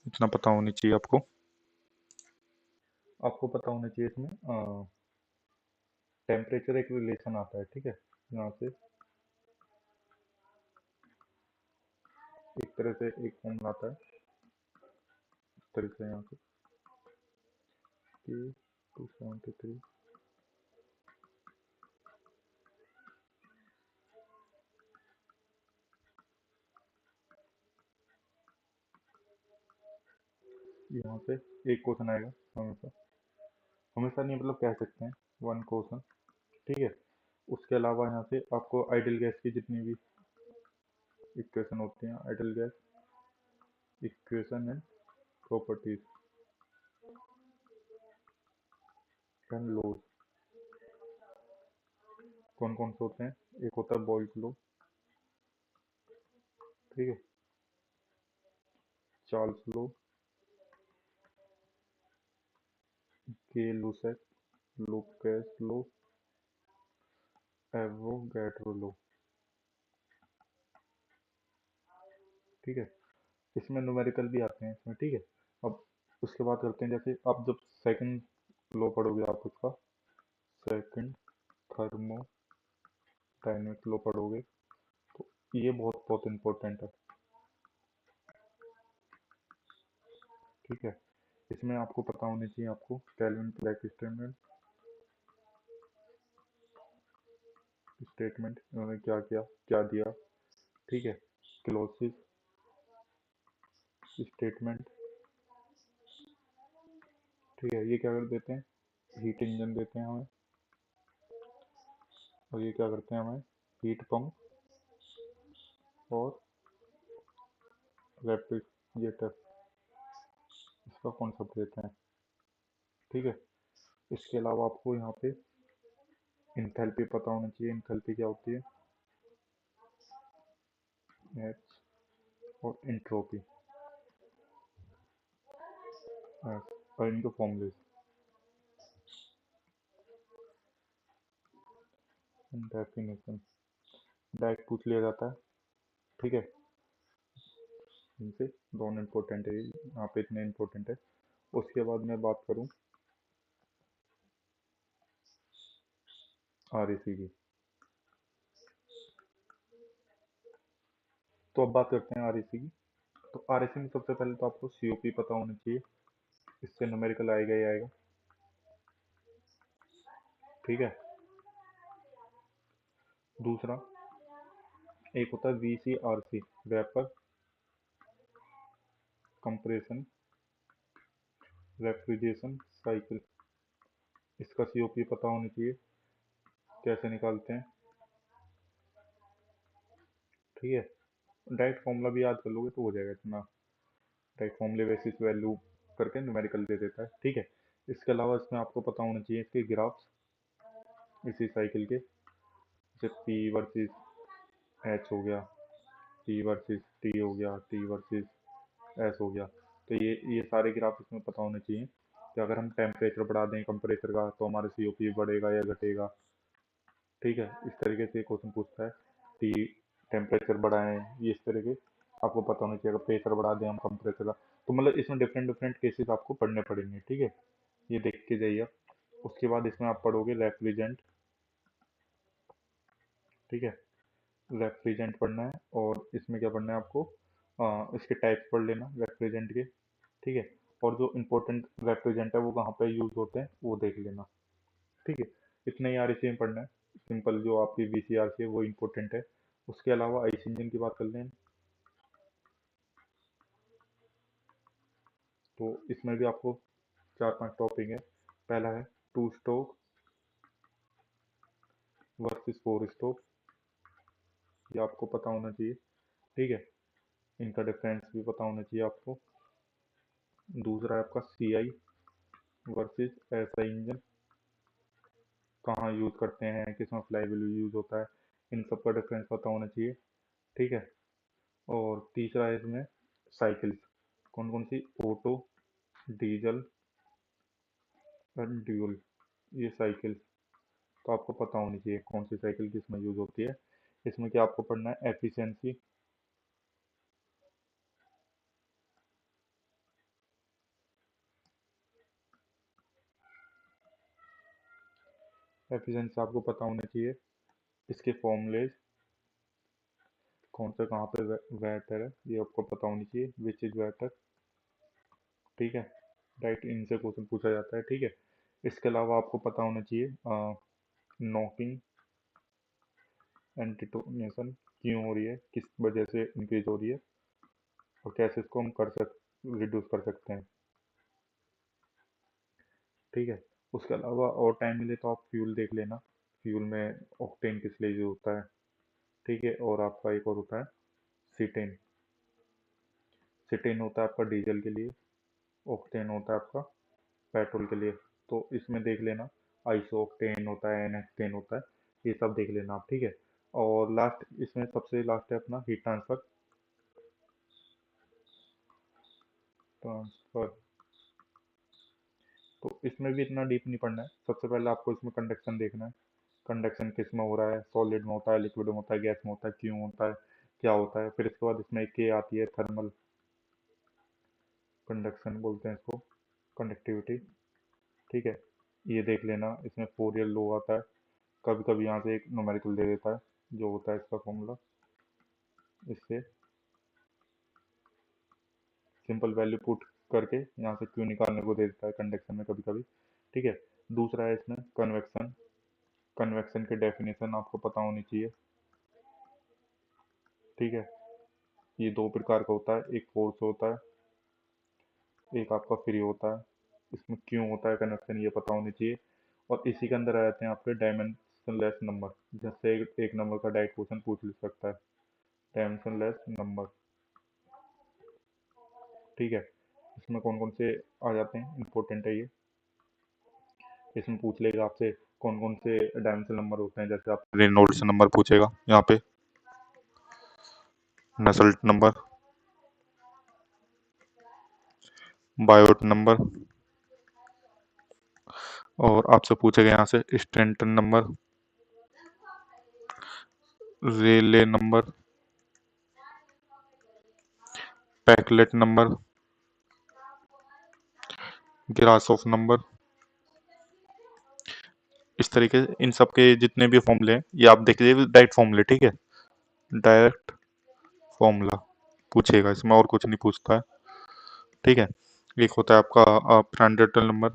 इतना पता होनी चाहिए आपको। आपको पता होना चाहिए इसमें टेम्परेचर एक रिलेशन आता है, ठीक है, यहाँ से एक तरह से एक फॉर्मूला आता है, इस तरह से यहाँ से T273, यहाँ से एक क्वेश्चन आएगा हमेशा, हमेशा नहीं मतलब कह सकते हैं, वन क्वेश्चन, ठीक है। उसके अलावा यहाँ से आपको आइडियल गैस की जितनी भी इक्वेशन होती हैं, ideal gas equation and properties and laws, कौन कौन से होते हैं, एक होता है बॉयल्स लॉ, ठीक है, चार्ल्स लॉ, के लूसेक, लुकेस लॉ, एवोगैड्रो लॉ, ठीक है। इसमें न्यूमेरिकल भी आते हैं इसमें, ठीक है। अब उसके बाद करते हैं, जैसे आप जब सेकंड लॉ पढ़ोगे, आप उसका सेकंड थर्मोडायनेमिक लॉ पढ़ोगे, तो ये बहुत बहुत इंपॉर्टेंट है, ठीक है। इसमें आपको पता होनी चाहिए आपको केल्विन प्लैंक स्टेटमेंट, स्टेटमेंट उन्होंने क्या किया, क्या दिया। ठीक है। क्लोसिस स्टेटमेंट। ठीक है, ये क्या कर देते हैं, हीट इंजन देते हैं हमें, और ये क्या करते हैं हमें, हीट पंप और रेफ्रिजरेटर, इसका कॉन्सेप्ट देते हैं। ठीक है। इसके अलावा आपको यहाँ पे इंथैल्पी पता होना चाहिए, इंथैल्पी क्या होती है, एच, और इंट्रोपी, एस, और इनके फॉर्मूले डेफिनेशन डायरेक्ट पूछ लिया जाता है। ठीक है। इनसे दोनों इंपॉर्टेंट है, यहाँ पे इतने इंपॉर्टेंट है। उसके बाद मैं बात करूँ आरएसी की, तो अब बात करते हैं आरएसी की। तो आरएसी में सबसे पहले तो आपको सीओपी पता होना चाहिए, इससे न्यूमेरिकल आएगा ही आएगा। ठीक है। दूसरा एक होता है वीसीआरसी, वेपर कंप्रेशन रेफ्रिजरेशन साइकिल, इसका सीओपी पता होना चाहिए, कैसे निकालते हैं। ठीक है। डायरेक्ट फॉर्मूला भी याद कर लोगे तो हो जाएगा इतना, डायरेक्ट फॉर्मूले बेसिस वैल्यू करके न्यूमेरिकल दे देता है। ठीक है। इसके अलावा इसमें आपको पता होना चाहिए इसके ग्राफ्स, इसी साइकिल के, जैसे पी वर्सेस एच हो गया, पी वर्सेस टी हो गया, टी वर्सेस एस हो गया। तो ये सारे ग्राफ इसमें पता होने चाहिए कि अगर हम टेम्परेचर बढ़ा दें कंपरेचर का तो हमारा सीओपी बढ़ेगा या घटेगा। ठीक है। इस तरीके से क्वेश्चन पूछता है कि टेम्परेचर बढ़ाएं, ये इस तरह के आपको पता होना चाहिए। अगर प्रेशर बढ़ा दें हम कंपरेचर का, तो मतलब इसमें डिफरेंट डिफरेंट केसेस आपको पढ़ने पड़ेंगे। ठीक है, ये देख के जाइए आप। उसके बाद इसमें आप पढ़ोगे रेफ्रिजरेंट। ठीक है, रेफ्रिजरेंट पढ़ना है, और इसमें क्या पढ़ना है आपको, इसके टाइप्स पढ़ लेना रेफ्रिजरेंट के। ठीक है। और जो इम्पोर्टेंट रेफ्रिजरेंट है वो कहाँ पे यूज होते हैं वो देख लेना। ठीक है। इतना ही आरएसी में पढ़ना है, सिंपल जो आपकी वीसीआरसी है वो इम्पोर्टेंट है। उसके अलावा आईसी इंजन की बात कर लें, तो इसमें भी आपको चार पांच टॉपिक है। पहला है two stroke versus four stroke, ये आपको पता होना चाहिए। ठीक है, इनका डिफरेंस भी पता होना चाहिए आपको। दूसरा है आपका C I versus S I engine, कहाँ यूज करते हैं, किसमें फ्लाईव्हील यूज होता है, इन सब का डिफरेंस पता होना चाहिए। ठीक है। और तीसरा है इसमें साइकिल्स, कौन कौन सी, ऑटो, डीजल और ड्यूल, ये साइकिल तो आपको पता होनी चाहिए कौन सी साइकिल किसमें यूज होती है। इसमें क्या आपको पढ़ना है, एफिशिएंसी, एफिशिएंसी आपको पता होना चाहिए। इसके फॉर्मूलेज, कौन सा कहाँ पे वेटर है ये आपको पता होनी चाहिए, विच इज वेटर। ठीक है, राइट, इनसे क्वेश्चन पूछा जाता है। ठीक है। इसके अलावा आपको पता होना चाहिए नॉकिंग एंड डिटोनेशन क्यों हो रही है, किस वजह से इंक्रीज हो रही है, और कैसे इसको हम रिड्यूस कर सकते हैं। ठीक है। उसके अलावा और टाइम मिले तो आप फ्यूल देख लेना, फ्यूल में ऑक्टेन किस लिए यूज होता है। ठीक है। और आपका एक और होता है सीटेन, सीटेन होता है आपका डीजल के लिए, ऑक्टेन होता है आपका पेट्रोल के लिए। तो इसमें देख लेना, आइसो ऑक्टेन होता है, एन हेक्सेन होता है, ये सब देख लेना आप। ठीक है। और लास्ट, इसमें सबसे लास्ट है अपना हीट ट्रांसफर, ट्रांसफर तो इसमें भी इतना डीप नहीं पढ़ना है। सबसे पहले आपको इसमें कंडक्शन देखना है, कंडक्शन किस में हो रहा है, सॉलिड में होता है, लिक्विड में होता है, गैस में होता है, क्यों होता है, क्या होता है। फिर इसके बाद इसमें एक के आती है थर्मल कंडक्शन बोलते हैं इसको, कंडक्टिविटी। ठीक है, ये देख लेना। इसमें फोरियर लो आता है, कभी कभी यहाँ से एक न्यूमेरिकल दे देता है, जो होता है इसका फॉर्मूला, इससे सिंपल वैल्यू पुट करके यहाँ से क्यू निकालने को दे देता है कंडक्शन में कभी कभी। ठीक है। दूसरा है इसमें कन्वेक्शन। कन्वेक्शन की डेफिनेशन आपको पता होनी चाहिए। ठीक है। ये दो प्रकार का होता है, एक फोर्स होता है, एक आपका फ्री होता है। इसमें क्यों होता है कन्वेक्शन ये पता होनी चाहिए। और इसी के अंदर आ जाते हैं आपके डायमेंशनलेस नंबर, जैसे एक नंबर का डायरेक्ट क्वेश्चन पूछ ले सकता है, डायमेंशनलेस नंबर। ठीक है। इसमें कौन कौन से आ जाते हैं, इंपॉर्टेंट है ये। इसमें पूछ लेगा आपसे कौन कौन से डायमेंशनल नंबर होते हैं, जैसे आप रेनॉल्ड्स नंबर पूछेगा यहाँ पे, नसल्ट नंबर, बायोट नंबर, और आपसे पूछेगा यहाँ से स्टैंटन नंबर, रेले नंबर, पैकलेट नंबर, ग्रासऑफ नंबर। इस तरीके से इन सब के जितने भी फॉर्मूले हैं ये आप देख लीजिए, डायरेक्ट फॉर्मूले। ठीक है, डायरेक्ट फॉर्मूला पूछेगा, इसमें और कुछ नहीं पूछता है। ठीक है। एक होता है आपका प्रांड्टल नंबर,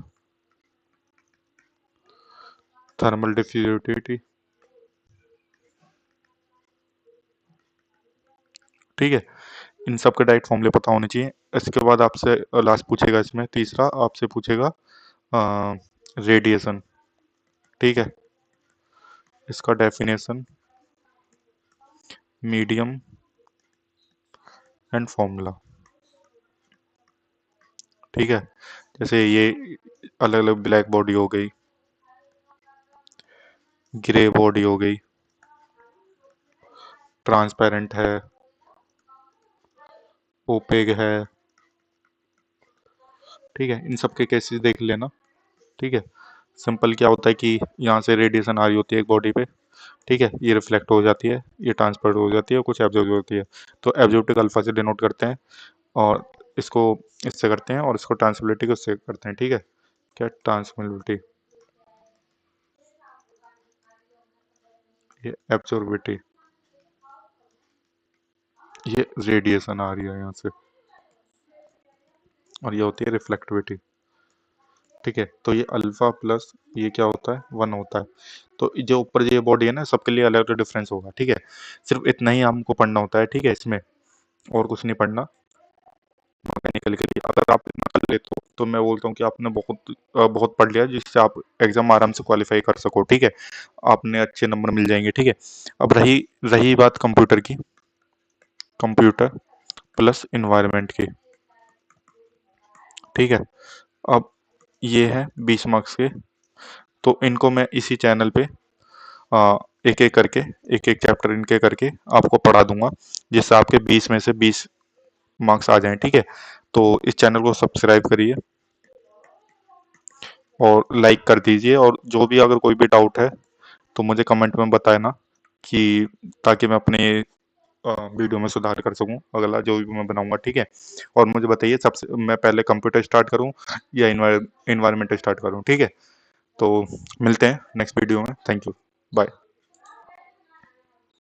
थर्मल डिफ्यूजिविटी। ठीक है। इन सब के डायरेक्ट फॉर्मूले पता होने चाहिए। इसके बाद आपसे लास्ट पूछेगा, इसमें तीसरा आपसे पूछेगा रेडिएशन। ठीक है। इसका डेफिनेशन, मीडियम एंड फॉर्मूला। ठीक है। जैसे ये अलग अलग ब्लैक बॉडी हो गई, ग्रे बॉडी हो गई, ट्रांसपेरेंट है, ओपेक है। ठीक है। इन सब के केसेस देख लेना। ठीक है। सिंपल क्या होता है कि यहाँ से रेडिएशन आ रही होती है एक बॉडी पे। ठीक है। ये रिफ्लेक्ट हो जाती है, ये ट्रांसफर हो जाती है, कुछ एब्जॉर्ब होती है। तो एब्जॉर्बिक अल्फा से डिनोट करते हैं, और इसको इससे करते हैं, और इसको ट्रांसमिलिटी को इससे करते हैं। ठीक है। क्या ट्रांसमिलिटी, ये एब्जॉर्बिटी, ये रेडिएशन आ रही है यहाँ से, और ये होती है रिफ्लेक्टिविटी। ठीक है। तो ये अल्फा प्लस ये क्या होता है, 1 होता है। तो जो ऊपर ये बॉडी है ना, सबके लिए अलग अलग डिफरेंस होगा। ठीक है। सिर्फ इतना ही हमको पढ़ना होता है। ठीक है। इसमें और कुछ नहीं पढ़ना मैकेनिकल के लिए। अगर आप इतना कर लेते हो तो मैं बोलता हूँ कि आपने बहुत पढ़ लिया, जिससे आप एग्जाम आराम से क्वालिफाई कर सको। ठीक है। आपने अच्छे नंबर मिल जाएंगे। ठीक है। अब रही रही बात कंप्यूटर की, कंप्यूटर प्लस इन्वायरमेंट की। ठीक है। अब ये है 20 मार्क्स के, तो इनको मैं इसी चैनल पे एक एक करके, एक एक चैप्टर इनके करके आपको पढ़ा दूंगा, जिससे आपके 20 में से 20 मार्क्स आ जाएं। ठीक है। तो इस चैनल को सब्सक्राइब करिए और लाइक कर दीजिए, और जो भी अगर कोई भी डाउट है तो मुझे कमेंट में बताए ना, कि ताकि मैं अपने वीडियो में सुधार कर सकूं अगला जो भी मैं बनाऊंगा। ठीक है। और मुझे बताइए, सबसे मैं पहले कंप्यूटर स्टार्ट करूं या इन्वायरमेंट स्टार्ट करूं। ठीक है। तो मिलते हैं नेक्स्ट वीडियो में। Thank you. बाय।